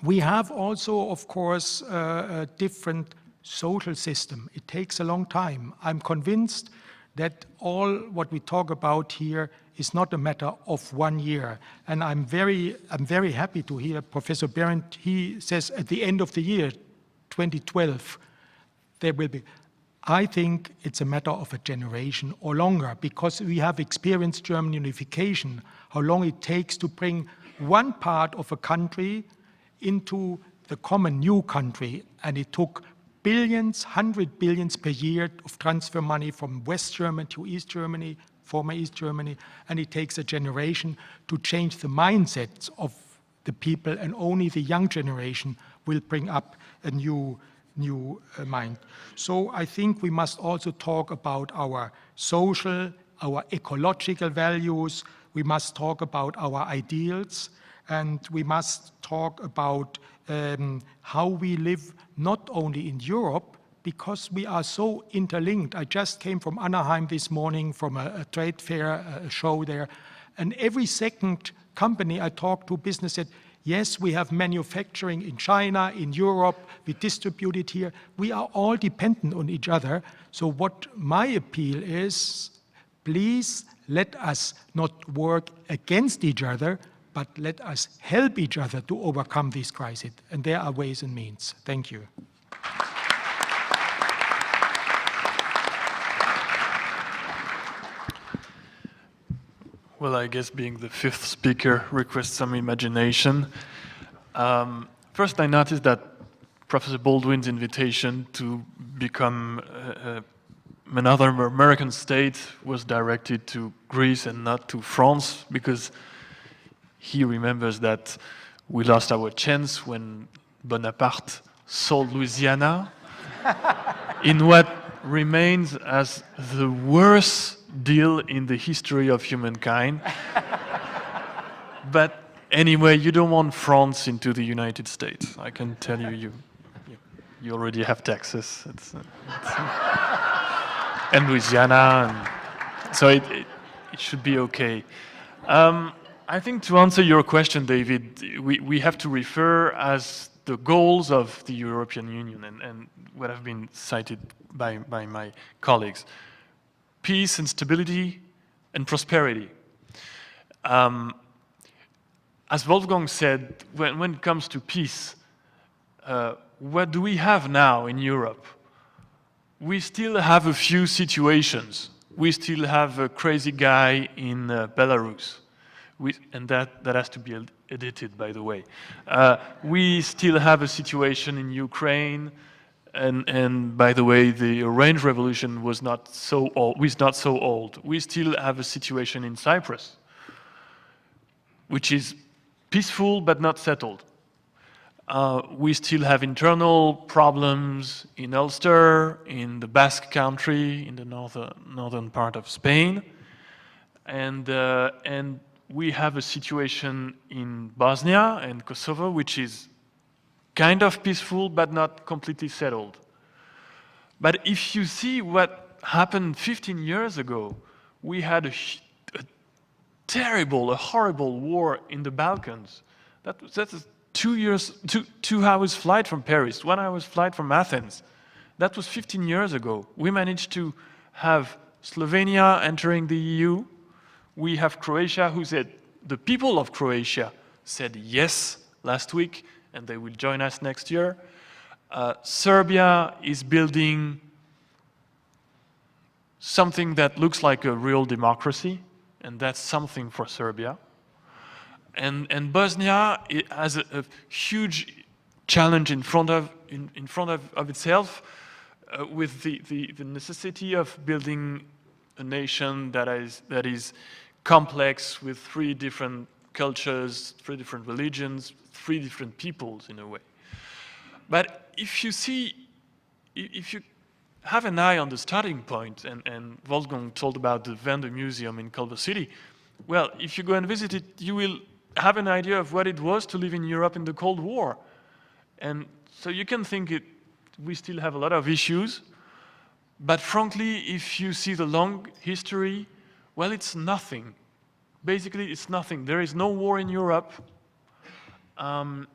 E: We have also, of course, a different social system. It takes a long time. I'm convinced that all what we talk about here is not a matter of 1 year. And I'm very happy to hear Professor Berend. He says at the end of the year, 2012, there will be. I think it's a matter of a generation or longer, because we have experienced German unification, how long it takes to bring one part of a country into the common new country, and it took billions, 100 billions per year of transfer money from West Germany to East Germany, former East Germany, and it takes a generation to change the mindsets of the people, and only the young generation will bring up a new mind. So I think we must also talk about our social, our ecological values, we must talk about our ideals, and we must talk about how we live not only in Europe, because we are so interlinked. I just came from Anaheim this morning from a trade fair, a show there, and every second company I talked to, business said, yes, we have manufacturing in China, in Europe, we distribute it here. We are all dependent on each other. So what my appeal is, please let us not work against each other, but let us help each other to overcome this crisis. And there are ways and means. Thank you.
F: Well, I guess being the fifth speaker requests some imagination. First, I noticed that Professor Baldwin's invitation to become another American state was directed to Greece and not to France, because he remembers that we lost our chance when Bonaparte sold Louisiana in what remains as the worst deal in the history of humankind. But anyway, you don't want France into the United States. I can tell you, you already have Texas. And Louisiana, and so it should be okay. I think to answer your question, David, we have to refer as the goals of the European Union and what have been cited by my colleagues. Peace and stability and prosperity. As Wolfgang said, when it comes to peace, what do we have now in Europe? We still have a few situations. We still have a crazy guy in Belarus, and that has to be edited, by the way. We still have a situation in Ukraine. And by the way, the Orange Revolution was not so old. We still have a situation in Cyprus, which is peaceful but not settled. We still have internal problems in Ulster, in the Basque Country, in the northern part of Spain, and we have a situation in Bosnia and Kosovo, which is kind of peaceful, but not completely settled. But if you see what happened 15 years ago, we had a horrible war in the Balkans. That's 2 hours flight from Paris, 1 hour's flight from Athens. That was 15 years ago. We managed to have Slovenia entering the EU. We have Croatia, the people of Croatia said yes last week, and they will join us next year. Serbia is building something that looks like a real democracy, and that's something for Serbia. And Bosnia has a huge challenge in front of itself with the necessity of building a nation that is complex with 3 different cultures, 3 different religions, 3 different peoples in a way. But if you have an eye on the starting point, and Wolfgang told about the Vendor Museum in Culver City, well, if you go and visit it, you will have an idea of what it was to live in Europe in the Cold War. And so you can think we still have a lot of issues, but frankly, if you see the long history, well, it's nothing. Basically, it's nothing. There is no war in Europe, and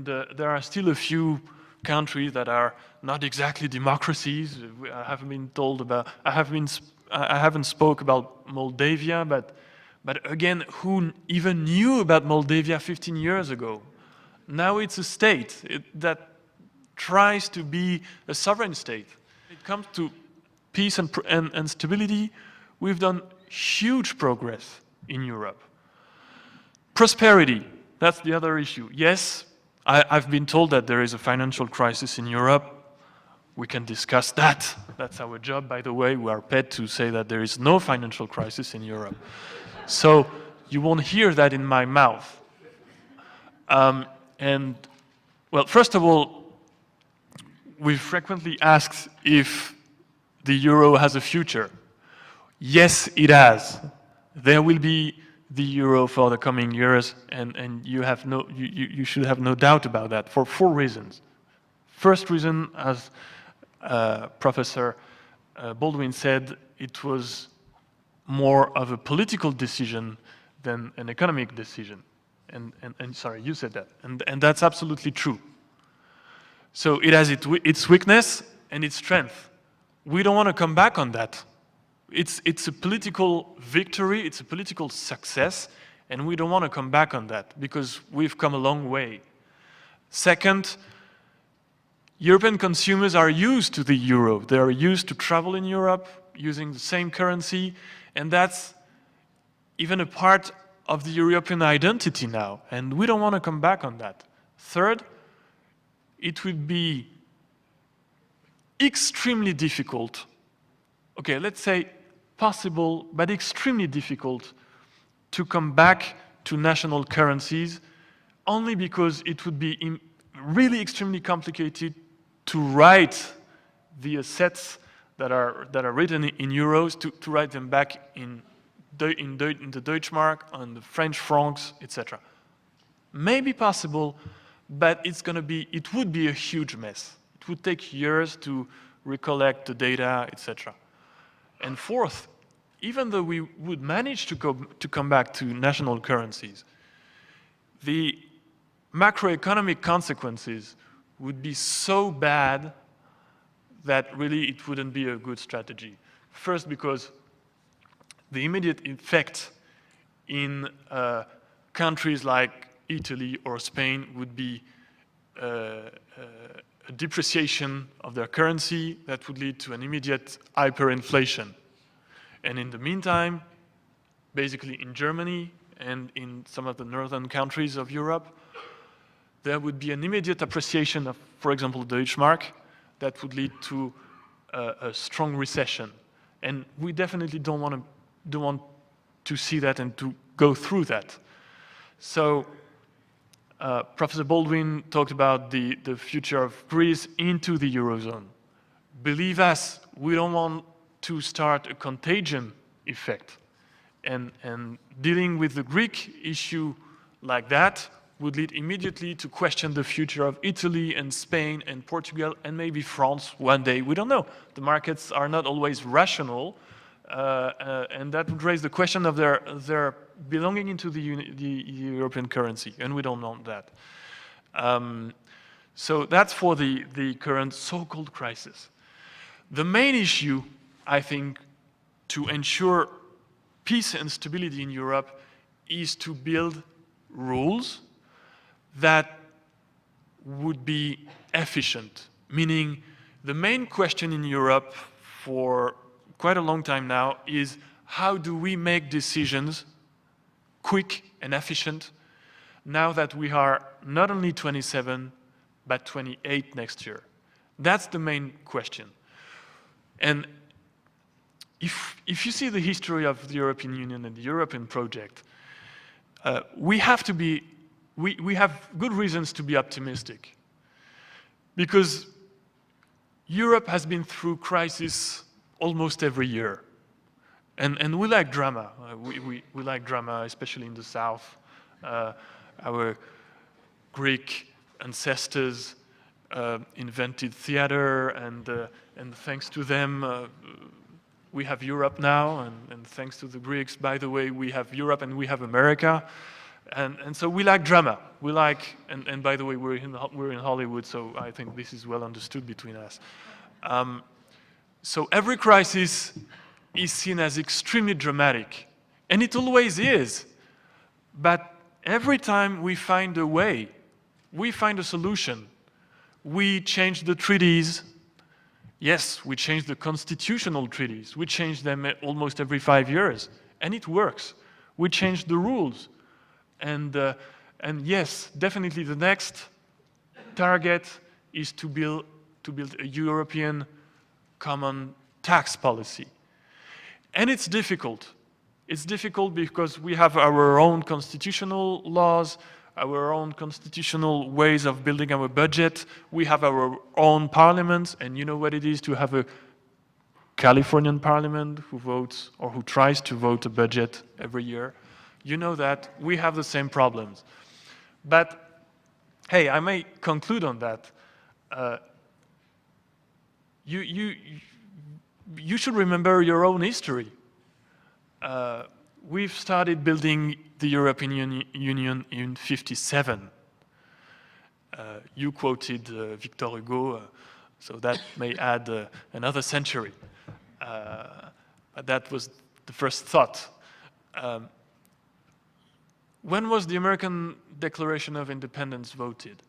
F: there are still a few countries that are not exactly democracies. I haven't been told about. I haven't spoke about Moldavia, but again, who even knew about Moldavia 15 years ago? Now it's a state that tries to be a sovereign state. When it comes to peace and stability, we've done huge progress in Europe. Prosperity, that's the other issue. Yes, I've been told that there is a financial crisis in Europe. We can discuss that. That's our job, by the way. We are paid to say that there is no financial crisis in Europe. So you won't hear that in my mouth. And, well, first of all, we frequently asked if the euro has a future. Yes, it has. There will be the euro for the coming years, and you should have no doubt about that for 4 reasons. First reason, as Professor Baldwin said, it was more of a political decision than an economic decision. And sorry, you said that. And that's absolutely true. So it has its weakness and its strength. We don't want to come back on that. It's a political victory, it's a political success, and we don't want to come back on that because we've come a long way. Second, European consumers are used to the euro. They are used to travel in Europe using the same currency, and that's even a part of the European identity now, and we don't want to come back on that. Third, it would be extremely difficult, okay, let's say possible, but extremely difficult to come back to national currencies only because it would be really extremely complicated to write the assets that are written in euros, to write them back in the Deutschmark, on the French francs, etc. Maybe possible, but it would be a huge mess. It would take years to recollect the data, etc. And fourth, even though we would manage to come back to national currencies, the macroeconomic consequences would be so bad that really it wouldn't be a good strategy. First, because the immediate effect in countries like Italy or Spain would be a depreciation of their currency that would lead to an immediate hyperinflation. And in the meantime, basically in Germany and in some of the northern countries of Europe, there would be an immediate appreciation of, for example, the Deutschmark that would lead to a strong recession. And we definitely don't want to see that and to go through that. So Professor Baldwin talked about the future of Greece into the Eurozone. Believe us, we don't want to start a contagion effect. And dealing with the Greek issue like that would lead immediately to question the future of Italy and Spain and Portugal and maybe France one day. We don't know. The markets are not always rational, and that would raise the question of their belonging into the European currency, and we don't want that. So that's for the current so-called crisis. The main issue, I think, to ensure peace and stability in Europe is to build rules that would be efficient, meaning the main question in Europe for quite a long time now is how do we make decisions quick and efficient now that we are not only 27 but 28 next year. That's the main question. And if you see the history of the European Union and the European project, we have good reasons to be optimistic, because Europe has been through crisis almost every year, and we like drama. We like drama, especially in the South. Our Greek ancestors invented theater, and thanks to them, we have Europe now, and thanks to the Greeks, by the way, we have Europe and we have America. And so we like drama. We like, and by the way, we're in Hollywood, so I think this is well understood between us. So every crisis is seen as extremely dramatic, and it always is. But every time we find a way, we find a solution. We change the treaties. Yes, we change the constitutional treaties. We change them almost every 5 years, and it works. We change the rules. And yes, definitely the next target is to build a European common tax policy. And it's difficult. It's difficult because we have our own constitutional laws, our own constitutional ways of building our budget. We have our own parliament, and you know what it is to have a Californian parliament who votes or who tries to vote a budget every year, you know that we have the same problems. But hey, I may conclude on that. You should remember your own history. We've started building the European Union in '57. You quoted Victor Hugo, so that may add another century. But that was the first thought. When was the American Declaration of Independence voted?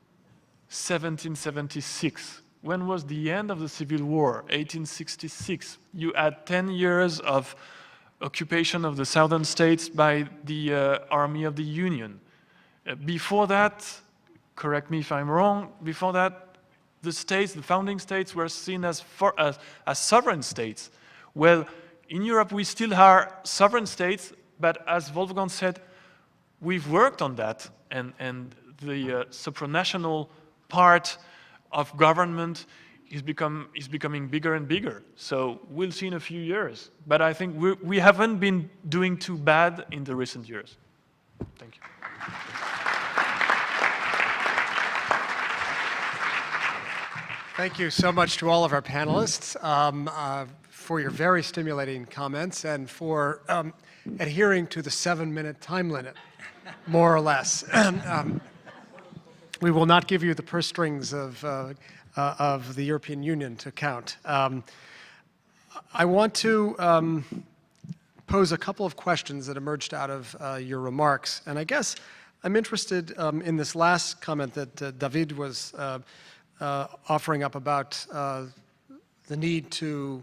F: 1776. When was the end of the Civil War? 1866. You had 10 years of occupation of the southern states by the Army of the Union. Before that, correct me if I'm wrong, before that, the states, the founding states, were seen as sovereign states. Well, in Europe, we still are sovereign states, but as Wolfgang said, we've worked on that, and the supranational part of government is becoming bigger and bigger. So we'll see in a few years. But I think we haven't been doing too bad in the recent years. Thank you.
A: Thank you so much to all of our panelists for your very stimulating comments and for adhering to the 7-minute time limit, more or less. We will not give you the purse strings of the European Union to count. I want to pose a couple of questions that emerged out of your remarks. And I guess I'm interested in this last comment that David was offering up about the need to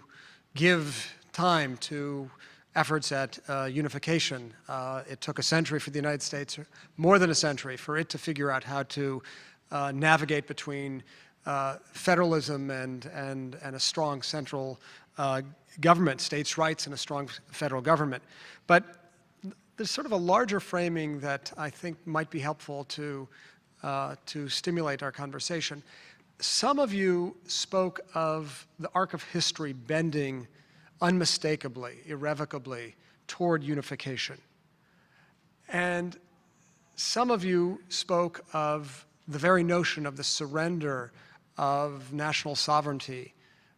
A: give time to efforts at unification. It took a century for the United States, more than a century, for it to figure out how to navigate between federalism and a strong central government, states' rights and a strong federal government. But there's sort of a larger framing that I think might be helpful to stimulate our conversation. Some of you spoke of the arc of history bending unmistakably, irrevocably toward unification. And some of you spoke of the very notion of the surrender of national sovereignty,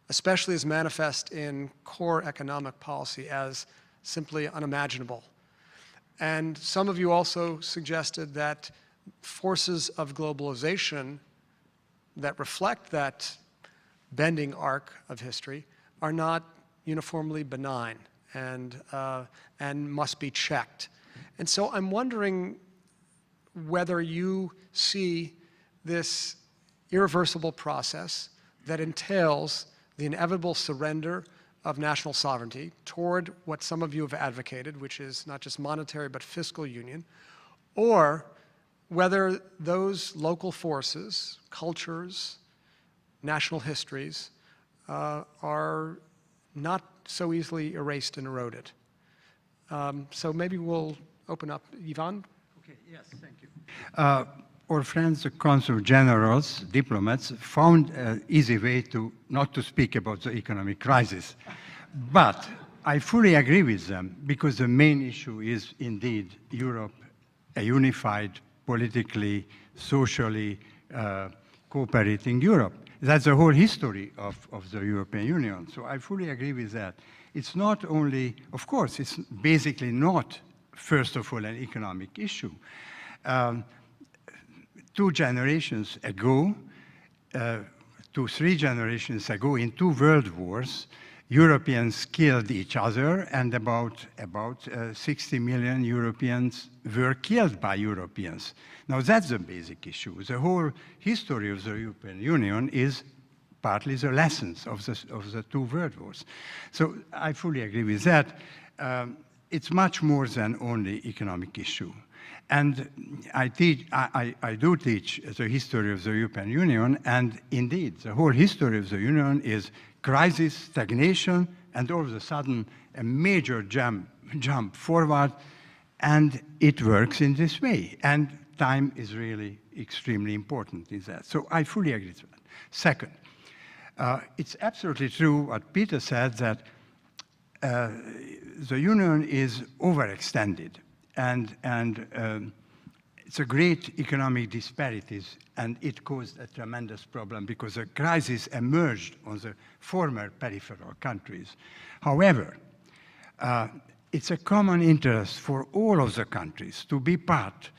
A: especially as manifest in core economic policy, as simply unimaginable. And some of you also suggested that forces of globalization that reflect that bending arc of history are not uniformly benign and must be checked. And so I'm wondering whether you see this irreversible process that entails the inevitable surrender of national sovereignty toward what some of you have advocated, which is not just monetary but fiscal union, or whether those local forces, cultures, national histories are not so easily erased and eroded. So maybe we'll open up. Yvonne?
B: Okay, yes, thank you. Our friends, the consul generals, diplomats, found an easy way not to speak about the economic crisis. But I fully agree with them, because the main issue is indeed Europe, a unified, politically, socially cooperating Europe. That's the whole history of the European Union. So I fully agree with that. It's not only, of course, it's basically not, first of all, an economic issue. 2 generations ago, 3 generations ago, in 2 world wars, Europeans killed each other, and about 60 million Europeans were killed by Europeans. Now that's the basic issue. The whole history of the European Union is partly the lessons of the 2 world wars. So I fully agree with that. It's much more than only economic issue. And I do teach the history of the European Union, and indeed, the whole history of the Union is crisis, stagnation, and all of a sudden, a major jump forward, and it works in this way. And time is really extremely important in that. So I fully agree with that. Second, it's absolutely true what Peter said, that the Union is overextended, and it's a great economic disparities, and it caused a tremendous problem because a crisis emerged on the former peripheral countries. However, it's a common interest for all of the countries to be part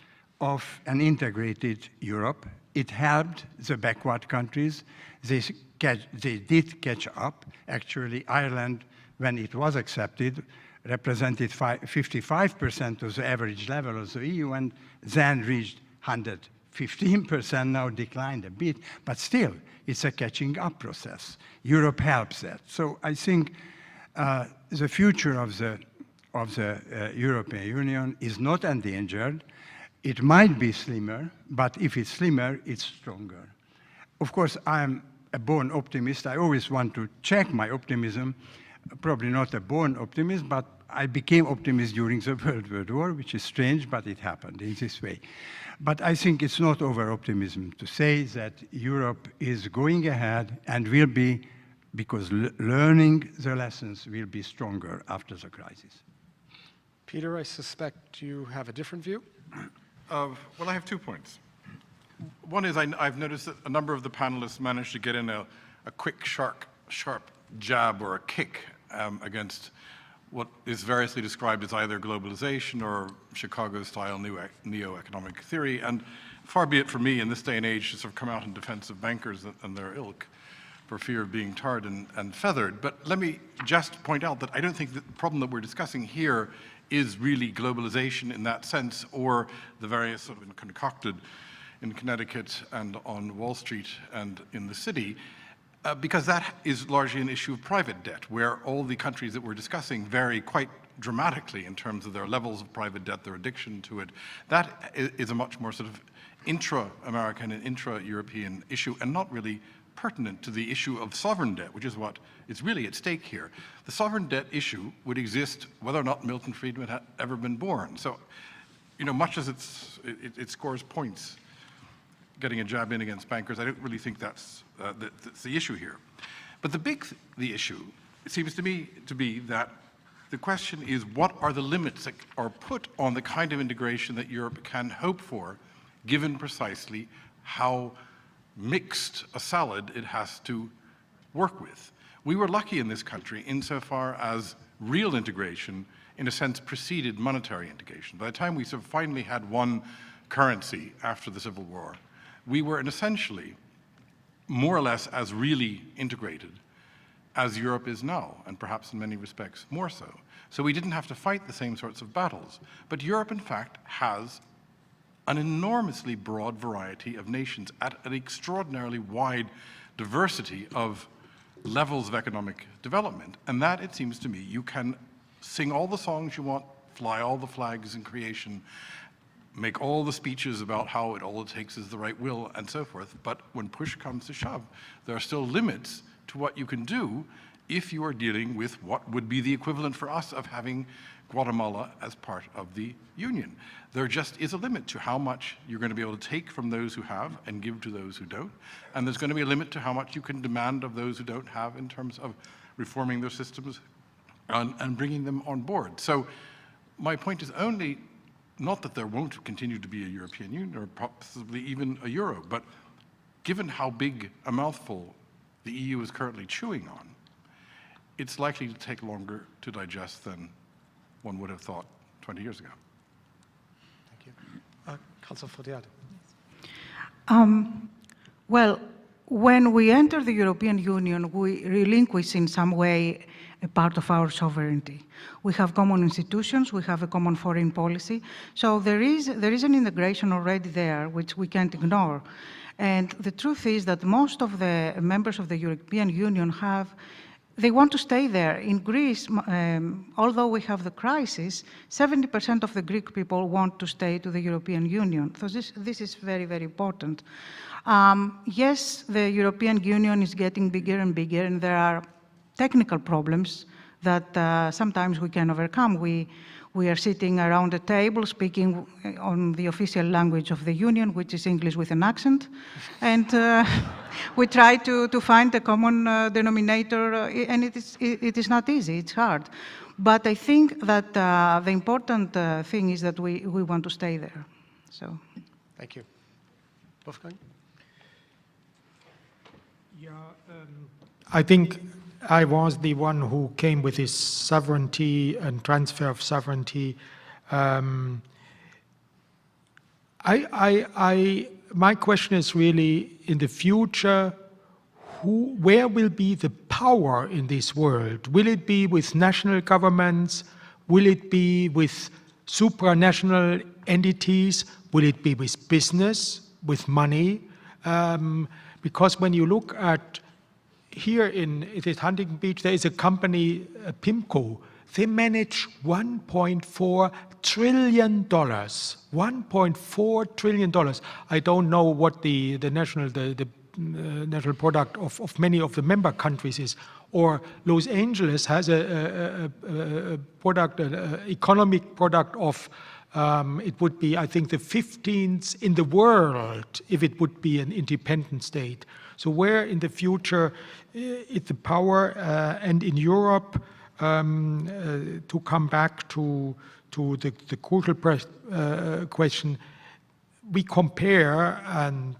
B: of an integrated Europe. It helped the backward countries. They did catch up. Actually, Ireland, when it was accepted, represented 55% of the average level of the EU, and then reached 115%, now declined a bit, but still, it's a catching up process. Europe helps that. So I think the future of the European Union is not endangered. It might be slimmer, but if it's slimmer, it's stronger. Of course, I'm a born optimist. I always want to check my optimism. Probably not a born optimist, but I became optimist during the World War, which is strange, but it happened in this way. But I think it's not over-optimism to say that Europe is going ahead and will be, because learning the lessons, will be stronger after the crisis.
A: Peter, I suspect you have a different view?
C: Well, I have 2 points. One is I've noticed that a number of the panelists managed to get in a quick, sharp jab or a kick against what is variously described as either globalization or Chicago-style neo-economic theory. And far be it from me in this day and age to sort of come out in defense of bankers and their ilk for fear of being tarred and feathered. But let me just point out that I don't think that the problem that we're discussing here is really globalization in that sense, or the various sort of concocted in Connecticut and on Wall Street and in the city, because that is largely an issue of private debt, where all the countries that we're discussing vary quite dramatically in terms of their levels of private debt, their addiction to it. That is a much more sort of intra-American and intra-European issue, and not really pertinent to the issue of sovereign debt, which is what is really at stake here. The sovereign debt issue would exist whether or not Milton Friedman had ever been born. So, you know, much as it scores points getting a jab in against bankers, I don't really think that's the issue here. But the issue, it seems to me to be that the question is, what are the limits that are put on the kind of integration that Europe can hope for, given precisely how mixed a salad it has to work with? We were lucky in this country insofar as real integration, in a sense, preceded monetary integration. By the time we sort of finally had one currency after the Civil War, we were essentially more or less as really integrated as Europe is now, and perhaps in many respects more so. So we didn't have to fight the same sorts of battles. But Europe, in fact, has an enormously broad variety of nations at an extraordinarily wide diversity of levels of economic development. And that, it seems to me, you can sing all the songs you want, fly all the flags in creation, make all the speeches about how all it takes is the right will and so forth, but when push comes to shove, there are still limits to what you can do if you are dealing with what would be the equivalent for us of having Guatemala as part of the Union. There just is a limit to how much you're going to be able to take from those who have and give to those who don't, and there's going to be a limit to how much you can demand of those who don't have in terms of reforming their systems and bringing them on board. So my point is only not that there won't continue to be a European Union or possibly even a euro, but given how big a mouthful the EU is currently chewing on, it's likely to take longer to digest than one would have thought 20 years ago.
A: Thank you. Consul Fotiadou.
D: Well, when we enter the European Union, we relinquish in some way a part of our sovereignty. We have common institutions, we have a common foreign policy, so there is an integration already there, which we can't ignore. And the truth is that most of the members of the European Union they want to stay there. In Greece, although we have the crisis, 70% of the Greek people want to stay to the European Union. So this is very, very important. Yes, the European Union is getting bigger and bigger, and there are technical problems that sometimes we can overcome. We are sitting around a table speaking on the official language of the Union, which is English with an accent, and we try to find a common denominator, and it is not easy, it's hard. But I think that the important thing is that we want to stay there. So.
A: Thank you. Wolfgang?
E: Yeah, I think I was the one who came with this sovereignty and transfer of sovereignty. My question is really, in the future, where will be the power in this world? Will it be with national governments? Will it be with supranational entities? Will it be with business, with money? Because when you look at here in Huntington Beach, there is a company, PIMCO. They manage $1.4 trillion. $1.4 trillion. I don't know what the national product of many of the member countries is. Or Los Angeles has a product, an economic product of, it would be, I think, the 15th in the world if it would be an independent state. So where in the future is the power, and in Europe, to come back to the crucial question, we compare, and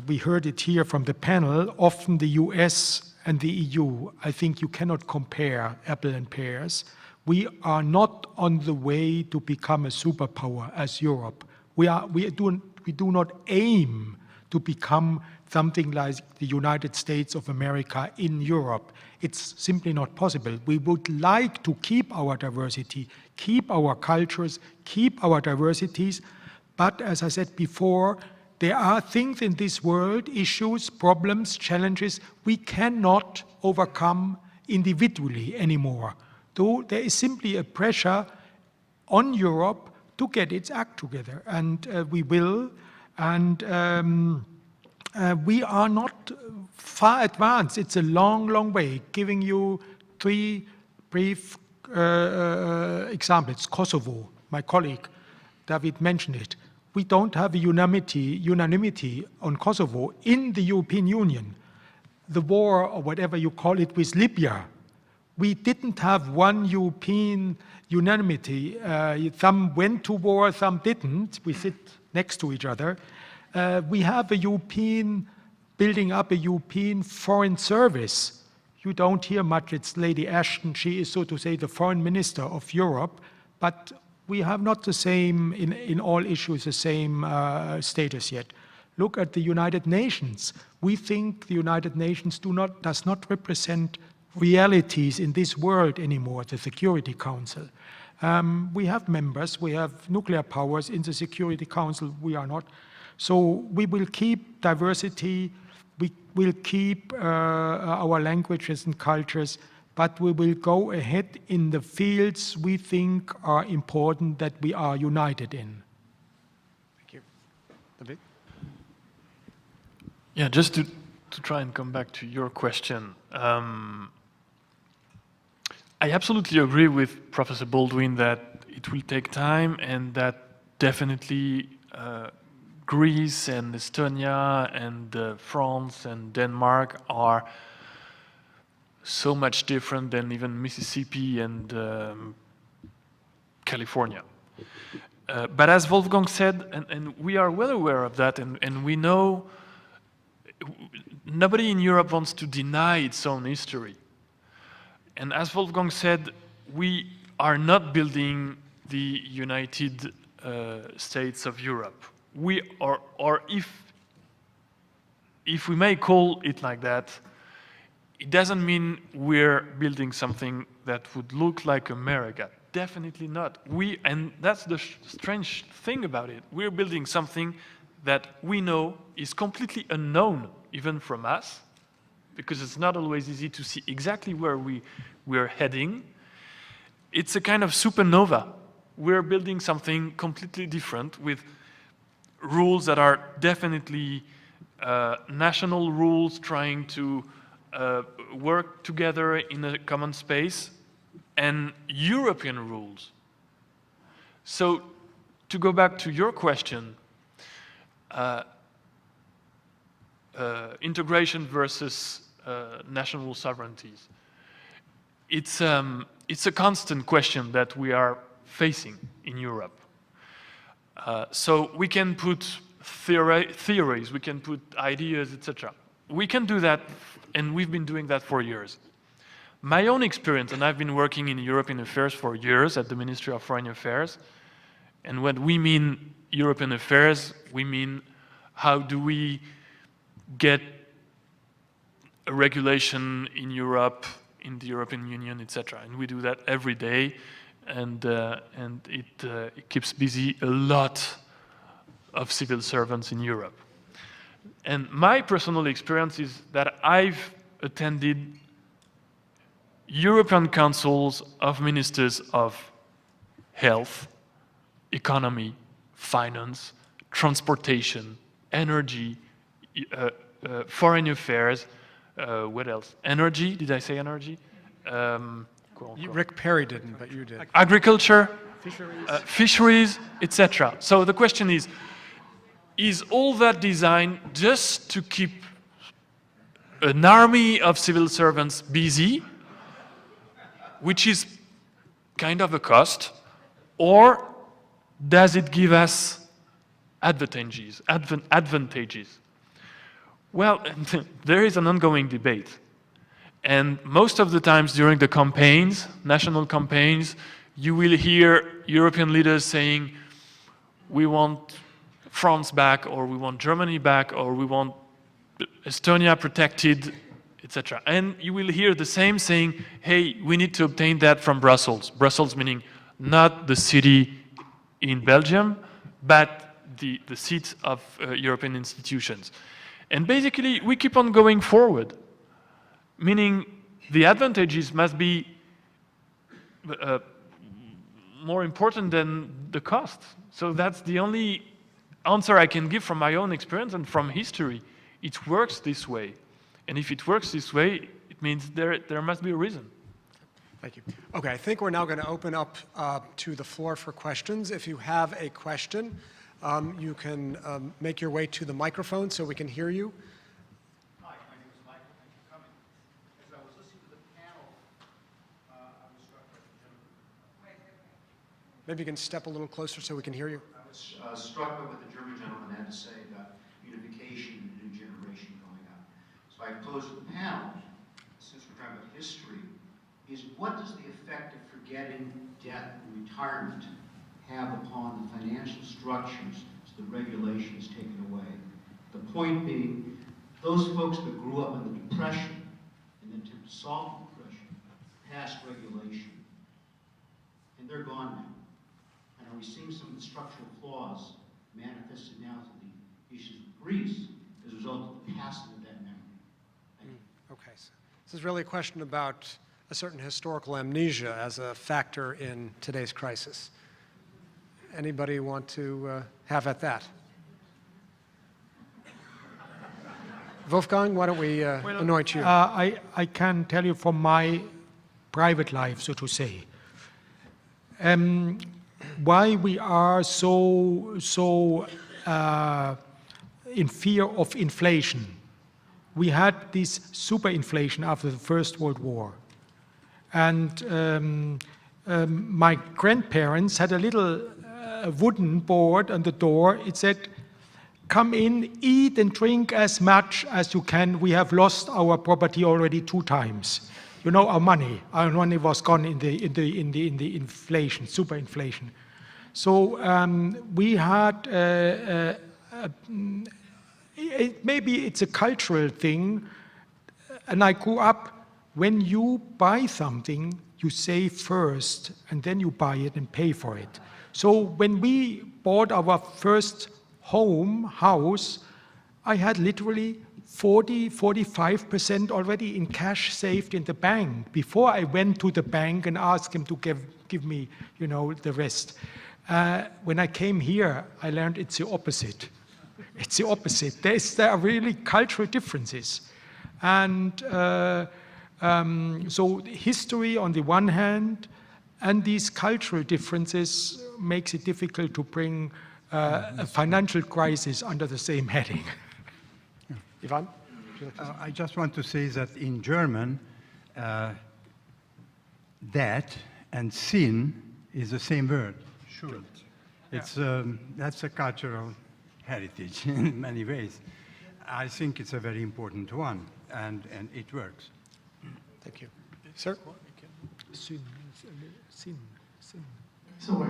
E: we heard it here from the panel, often the US and the EU. I think you cannot compare apple and pears. We are not on the way to become a superpower as Europe. We do not aim to become something like the United States of America in Europe. It's simply not possible. We would like to keep our diversity, keep our cultures, keep our diversities, but as I said before, there are things in this world, issues, problems, challenges we cannot overcome individually anymore. Though there is simply a pressure on Europe to get its act together, and we will. And we are not far advanced. It's a long, long way. Giving you 3 brief examples. Kosovo, my colleague David mentioned it. We don't have a unanimity on Kosovo in the European Union. The war, or whatever you call it, with Libya, we didn't have one European unanimity. Some went to war, some didn't. We sit next to each other. We have a building up a European foreign service. You don't hear much. It's Lady Ashton. She is, so to say, the foreign minister of Europe, but we have not the same, in all issues, the same status yet. Look at the United Nations. We think the United Nations does not represent realities in this world anymore, the Security Council. We have members, we have nuclear powers in the Security Council, we are not. So we will keep diversity, we will keep our languages and cultures, but we will go ahead in the fields we think are important that we are united in.
A: Thank you. David?
F: Yeah, just to try and come back to your question. I absolutely agree with Professor Baldwin that it will take time, and that definitely Greece and Estonia and France and Denmark are so much different than even Mississippi and California. But as Wolfgang said, and we are well aware of that, and we know nobody in Europe wants to deny its own history. And as Wolfgang said, we are not building the United States of Europe. We are, or if we may call it like that, it doesn't mean we're building something that would look like America. Definitely not. And that's the strange thing about it. We're building something that we know is completely unknown, even from us, because it's not always easy to see exactly where we're heading. It's a kind of supernova. We're building something completely different with rules that are definitely national rules trying to work together in a common space, and European rules. So, to go back to your question, integration versus national sovereignties. It's a constant question that we are facing in Europe. So we can put theories, we can put ideas, etc. We can do that, and we've been doing that for years. My own experience, and I've been working in European affairs for years at the Ministry of Foreign Affairs, and when we mean European affairs, we mean how do we get a regulation in Europe, in the European Union, etc. And we do that every day, and it keeps busy a lot of civil servants in Europe. And my personal experience is that I've attended European councils of ministers of health, economy, finance, transportation, energy, foreign affairs, what else? Energy, did I say energy?
A: Rick Perry didn't, but you did.
F: Agriculture, fisheries, etc. So the question is all that designed just to keep an army of civil servants busy, which is kind of a cost, or does it give us advantages? Well, there is an ongoing debate. And most of the times during the campaigns, national campaigns, you will hear European leaders saying, we want France back, or we want Germany back, or we want Estonia protected, etc. And you will hear the same saying, hey, we need to obtain that from Brussels. Brussels meaning not the city in Belgium, but the seat of European institutions. And basically, we keep on going forward, meaning the advantages must be more important than the cost. So that's the only answer I can give from my own experience and from history. It works this way. And if it works this way, it means there must be a reason.
A: Thank you. Okay, I think we're now going to open up to the floor for questions. If you have a question, you can make your way to the microphone so we can hear you.
G: Hi, my name is Michael. Thank you for coming. As I was listening to the panel, I was struck by the gentleman.
A: Maybe you can step a little closer so we can hear you.
G: I was struck by what the German gentleman had to say about unification and the new generation going up. So I pose to the panel, since we're talking about history, is what does the effect of forgetting debt and retirement have upon the financial structures as the regulation is taken away? The point being, those folks that grew up in the Depression and then to solve the Depression passed regulation, and they're gone now. And are we seeing some of the structural flaws manifested now to the issues of Greece as a result of the passing of that memory? Thank you.
A: Okay, so this is really a question about a certain historical amnesia as a factor in today's crisis. Anybody want to have at that? Wolfgang, why don't we anoint you?
E: I can tell you from my private life, so to say, why we are so in fear of inflation. We had this superinflation after the First World War. And my grandparents had a little wooden board on the door. It said, come in, eat and drink as much as you can. We have lost our property already 2 times. You know, our money was gone in the inflation, superinflation. So we had, maybe it's a cultural thing, and I grew up, when you buy something, you save first, and then you buy it and pay for it. So when we bought our first house, I had literally 45% already in cash saved in the bank before I went to the bank and asked him to give me, you know, the rest. When I came here, I learned it's the opposite. It's the opposite. There are really cultural differences. And So history on the one hand, and these cultural differences makes it difficult to bring a financial crisis under the same heading.
A: Yvonne?
B: I just want to say that in German, debt and sin is the same word, Schuld. It's, that's a cultural heritage in many ways. I think it's a very important one, and it works.
A: Thank you. Sir?
E: Sin.
H: So I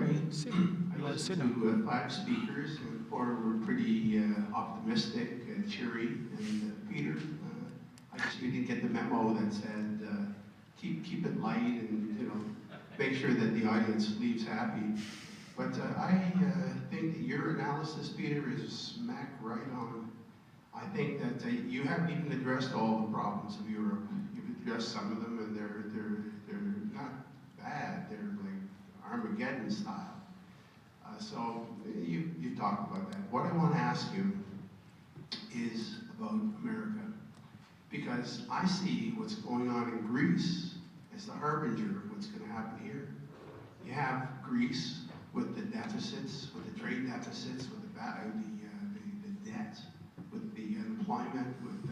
H: listened to 5 speakers, and 4 were pretty optimistic, cheery, and Peter, I just didn't get the memo that said keep it light and make sure that the audience leaves happy. But I think that your analysis, Peter, is smack right on. I think that you haven't even addressed all the problems of Europe. You've addressed some of them, and they're not bad. They're like Armageddon style. So you've talked about that. What I want to ask you is about America, because I see what's going on in Greece as the harbinger of what's going to happen here. You have Greece with the deficits, with the trade deficits, with the debt, with the unemployment, with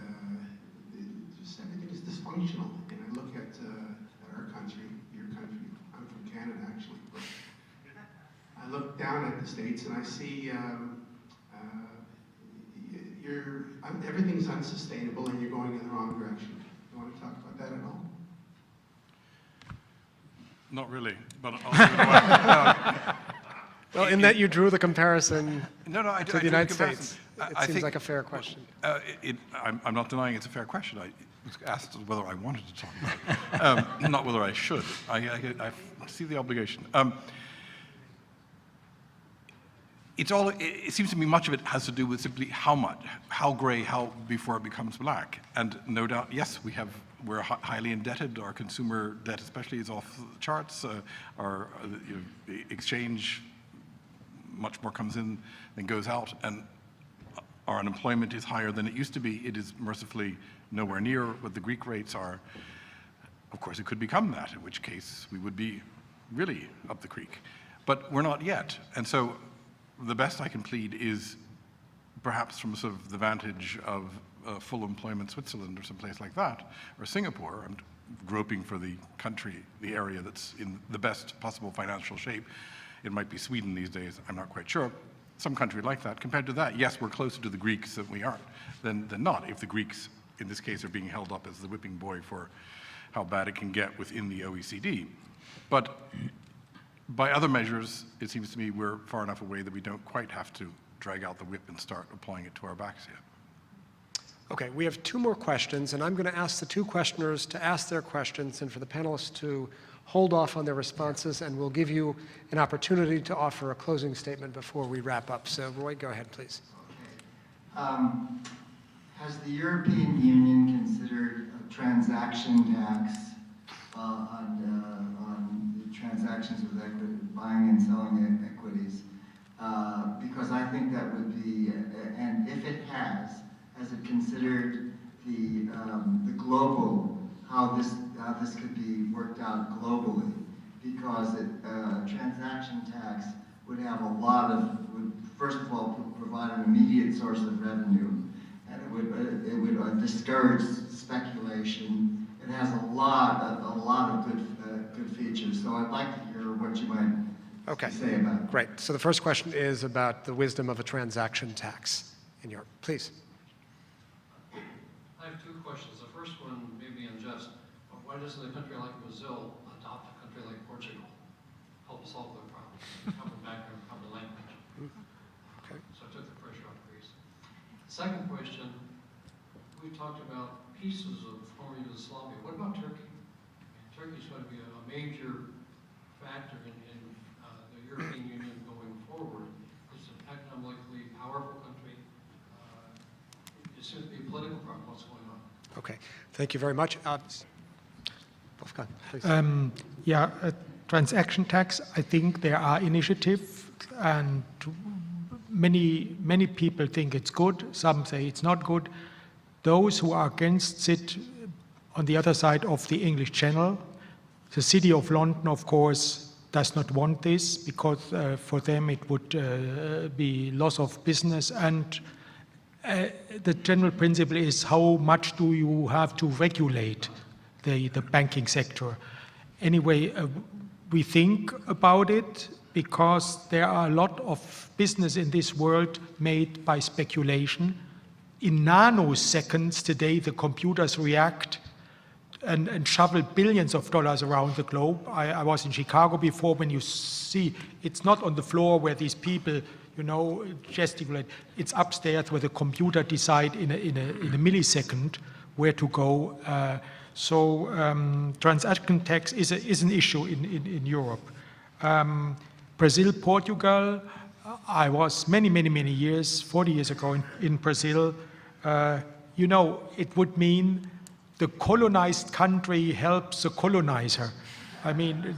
H: just everything is dysfunctional. And I look at our country, your country. I'm from Canada, actually. But I look down at the States and I see everything's unsustainable and you're going in the wrong direction. You want to talk about that at all?
C: Not really, but I'll see what
A: Well, in that you drew the comparison
C: I
A: to the
C: drew
A: United
C: comparison.
A: States,
C: I
A: it seems
C: think,
A: like a fair question.
C: I'm not denying it's a fair question. I was asked whether I wanted to talk about it, not whether I should. I see the obligation. It seems to me much of it has to do with simply how much, how gray, how before it becomes black. And no doubt, yes, we're highly indebted. Our consumer debt especially is off the charts. Our the exchange, much more comes in than goes out. And our unemployment is higher than it used to be. It is mercifully nowhere near what the Greek rates are. Of course, it could become that, in which case we would be really up the creek. But we're not yet. And so the best I can plead is perhaps from sort of the vantage of full employment Switzerland or someplace like that, or Singapore. I'm groping for the country, the area that's in the best possible financial shape. It might be Sweden these days, I'm not quite sure. Some country like that. Compared to that, yes, we're closer to the Greeks than we are, than not, if the Greeks, in this case, are being held up as the whipping boy for how bad it can get within the OECD. But by other measures, it seems to me we're far enough away that we don't quite have to drag out the whip and start applying it to our backs yet.
A: Okay, we have 2 more questions, and I'm going to ask the 2 questioners to ask their questions and for the panelists to hold off on their responses, and we'll give you an opportunity to offer a closing statement before we wrap up. So, Roy, go ahead, please.
I: Has the European Union considered a transaction tax on the transactions with equity, buying and selling equities? Because I think that would be, and if it has it considered the global, how this could be worked out globally? Because a transaction tax would have a lot of, would first of all provide an immediate source of revenue, and it would discourage speculation. It has a lot of good features. So I'd like to hear what you might say about it.
A: Great. So the first question is about the wisdom of a transaction tax in Europe. Please.
J: I have 2 questions. The first one may be unjust, but why doesn't a country like Brazil adopt a country like Portugal? Help solve their problems. Common background, common language.
A: Okay.
J: So I took the pressure off Greece. Second question, we talked about pieces of former Yugoslavia. What about Turkey? Turkey is going to be a major factor in the European Union going forward. It's an economically powerful country. It seems to be a political problem. What's going on?
A: Okay. Thank you very much. Wolfgang, please.
E: A transaction tax, I think there are initiatives, and many people think it's good. Some say it's not good. Those who are against it on the other side of the English Channel. The City of London, of course, does not want this because for them it would be loss of business, and the general principle is how much do you have to regulate the banking sector. Anyway, we think about it because there are a lot of business in this world made by speculation. In nanoseconds today, the computers react and shovel billions of dollars around the globe. I was in Chicago before. When you see, it's not on the floor where these people, you know, gesticulate. It's upstairs where the computer decide in a millisecond where to go. So transaction tax is an issue in Europe. Brazil, Portugal. I was many years, 40 years ago in Brazil. You know, it would mean the colonized country helps the colonizer. I mean,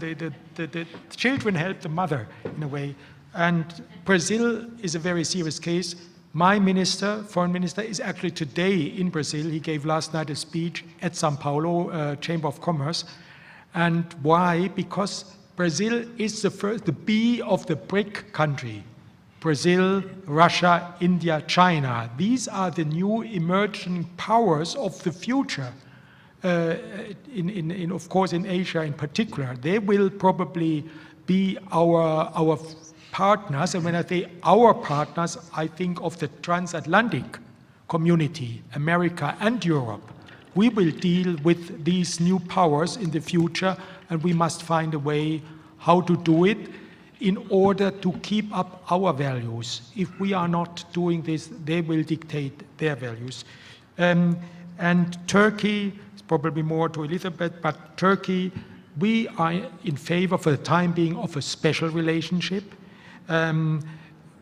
E: the children help the mother in a way. And Brazil is a very serious case. My minister, foreign minister, is actually today in Brazil. He gave last night a speech at São Paulo Chamber of Commerce. And why? Because Brazil is the B of the BRIC country. Brazil, Russia, India, China. These are the new emerging powers of the future. Of course, in Asia in particular. They will probably be our partners. And when I say our partners, I think of the transatlantic community, America and Europe. We will deal with these new powers in the future, and we must find a way how to do it in order to keep up our values. If we are not doing this, they will dictate their values. And Turkey, it's probably more to Elisabeth, but Turkey, we are in favor for the time being of a special relationship.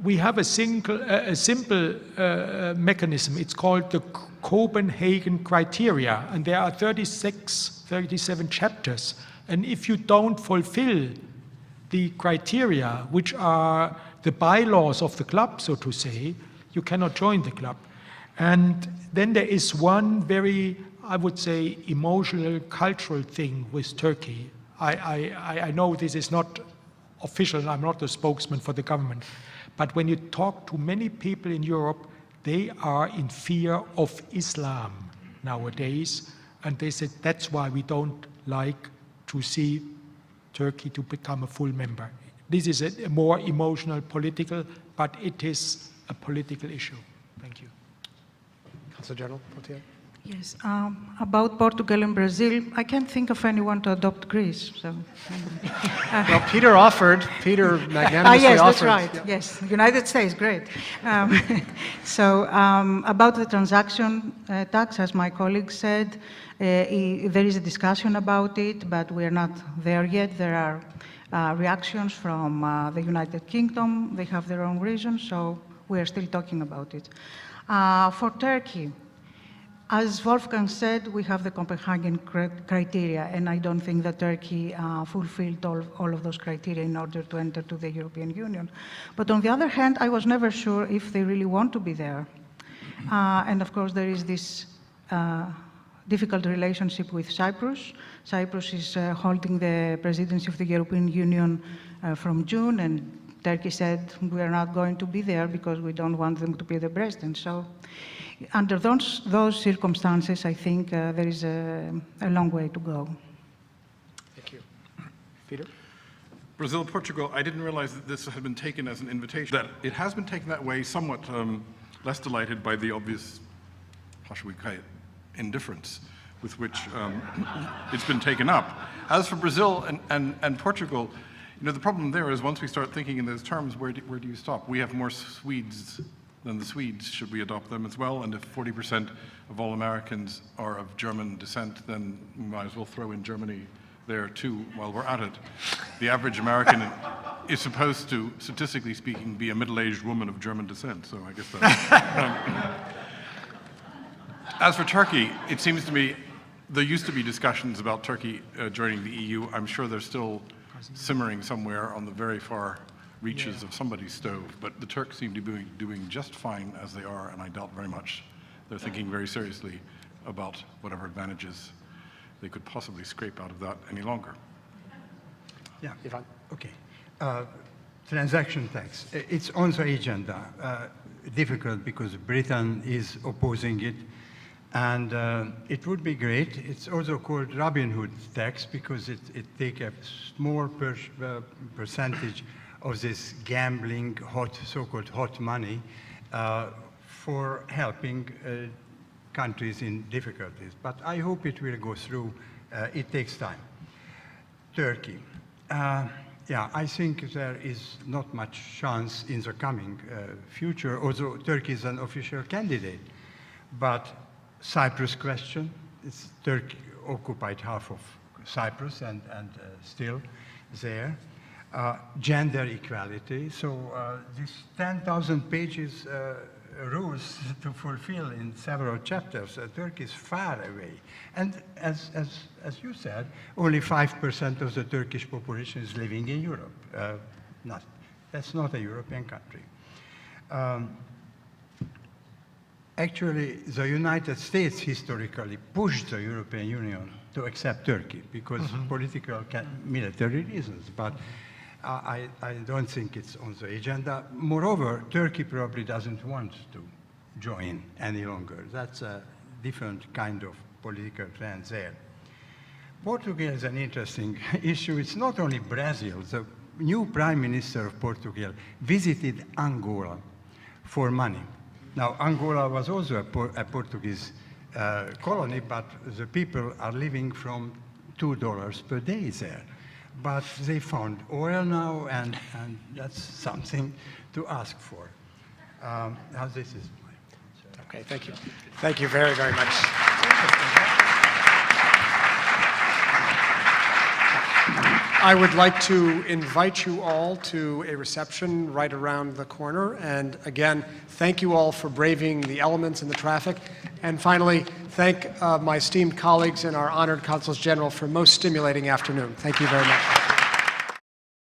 E: We have a simple mechanism. It's called the Copenhagen Criteria, and there are 37 chapters. And if you don't fulfill the criteria, which are the bylaws of the club, so to say, you cannot join the club. And then there is one very, I would say, emotional, cultural thing with Turkey. I know this is not official, I'm not the spokesman for the government, but when you talk to many people in Europe, they are in fear of Islam nowadays, and they said that's why we don't like to see Turkey to become a full member. This is a more emotional, political, but it is a political issue. Thank you.
A: Consul General Fotiadou.
D: Yes, about Portugal and Brazil, I can't think of anyone to adopt Greece. So,
A: Well, Peter magnanimously
D: yes,
A: offered.
D: that's right.
A: Yeah.
D: Yes, United States, great. About the transaction tax, as my colleague said, there is a discussion about it, but we are not there yet. There are reactions from the United Kingdom. They have their own reasons, so we are still talking about it. For Turkey, as Wolfgang said, we have the Copenhagen Criteria, and I don't think that Turkey fulfilled all of those criteria in order to enter to the European Union. But on the other hand, I was never sure if they really want to be there. And of course, there is this difficult relationship with Cyprus. Cyprus is holding the presidency of the European Union from June, and Turkey said we are not going to be there because we don't want them to be the president. So under those circumstances, I think there is a long way to go.
A: Thank you. Peter?
C: Brazil, Portugal, I didn't realize that this had been taken as an invitation. That it has been taken that way, somewhat less delighted by the obvious, how should we call it, indifference with which it's been taken up. As for Brazil and Portugal, you know, the problem there is once we start thinking in those terms, where do you stop? We have more Swedes than the Swedes. Should we adopt them as well? And if 40% of all Americans are of German descent, then we might as well throw in Germany there too while we're at it. The average American is supposed to, statistically speaking, be a middle-aged woman of German descent, so I guess that's... As for Turkey, it seems to me there used to be discussions about Turkey joining the EU. I'm sure they're still simmering somewhere on the very far reaches of somebody's stove, but the Turks seem to be doing just fine as they are, and I doubt very much they're thinking very seriously about whatever advantages they could possibly scrape out of that any longer.
B: Yeah.
A: Yvonne?
B: Okay. Transaction tax. It's on the agenda. Difficult because Britain is opposing it. And it would be great. It's also called Robin Hood tax because it takes a small percentage of this gambling, so-called hot money for helping countries in difficulties. But I hope it will go through. It takes time. Turkey. Yeah, I think there is not much chance in the coming future, although Turkey is an official candidate. But Cyprus question, Turkey occupied half of Cyprus and still there. Gender equality, so this 10,000 pages rules to fulfill in several chapters, Turkey is far away. And as you said, only 5% of the Turkish population is living in Europe. That's not a European country. Actually, the United States historically pushed the European Union to accept Turkey because political, military reasons, but I don't think it's on the agenda. Moreover, Turkey probably doesn't want to join any longer. That's a different kind of political trend there. Portugal is an interesting issue. It's not only Brazil. The new Prime Minister of Portugal visited Angola for money. Now, Angola was also a Portuguese colony, but the people are living from $2 per day there. But they found oil now, and that's something to ask for. Now, this is my...
A: Okay, thank you. Thank you very, very much. I would like to invite you all to a reception right around the corner. And again, thank you all for braving the elements and the traffic. And finally, thank my esteemed colleagues and our honored consuls general for a most stimulating afternoon. Thank you very much.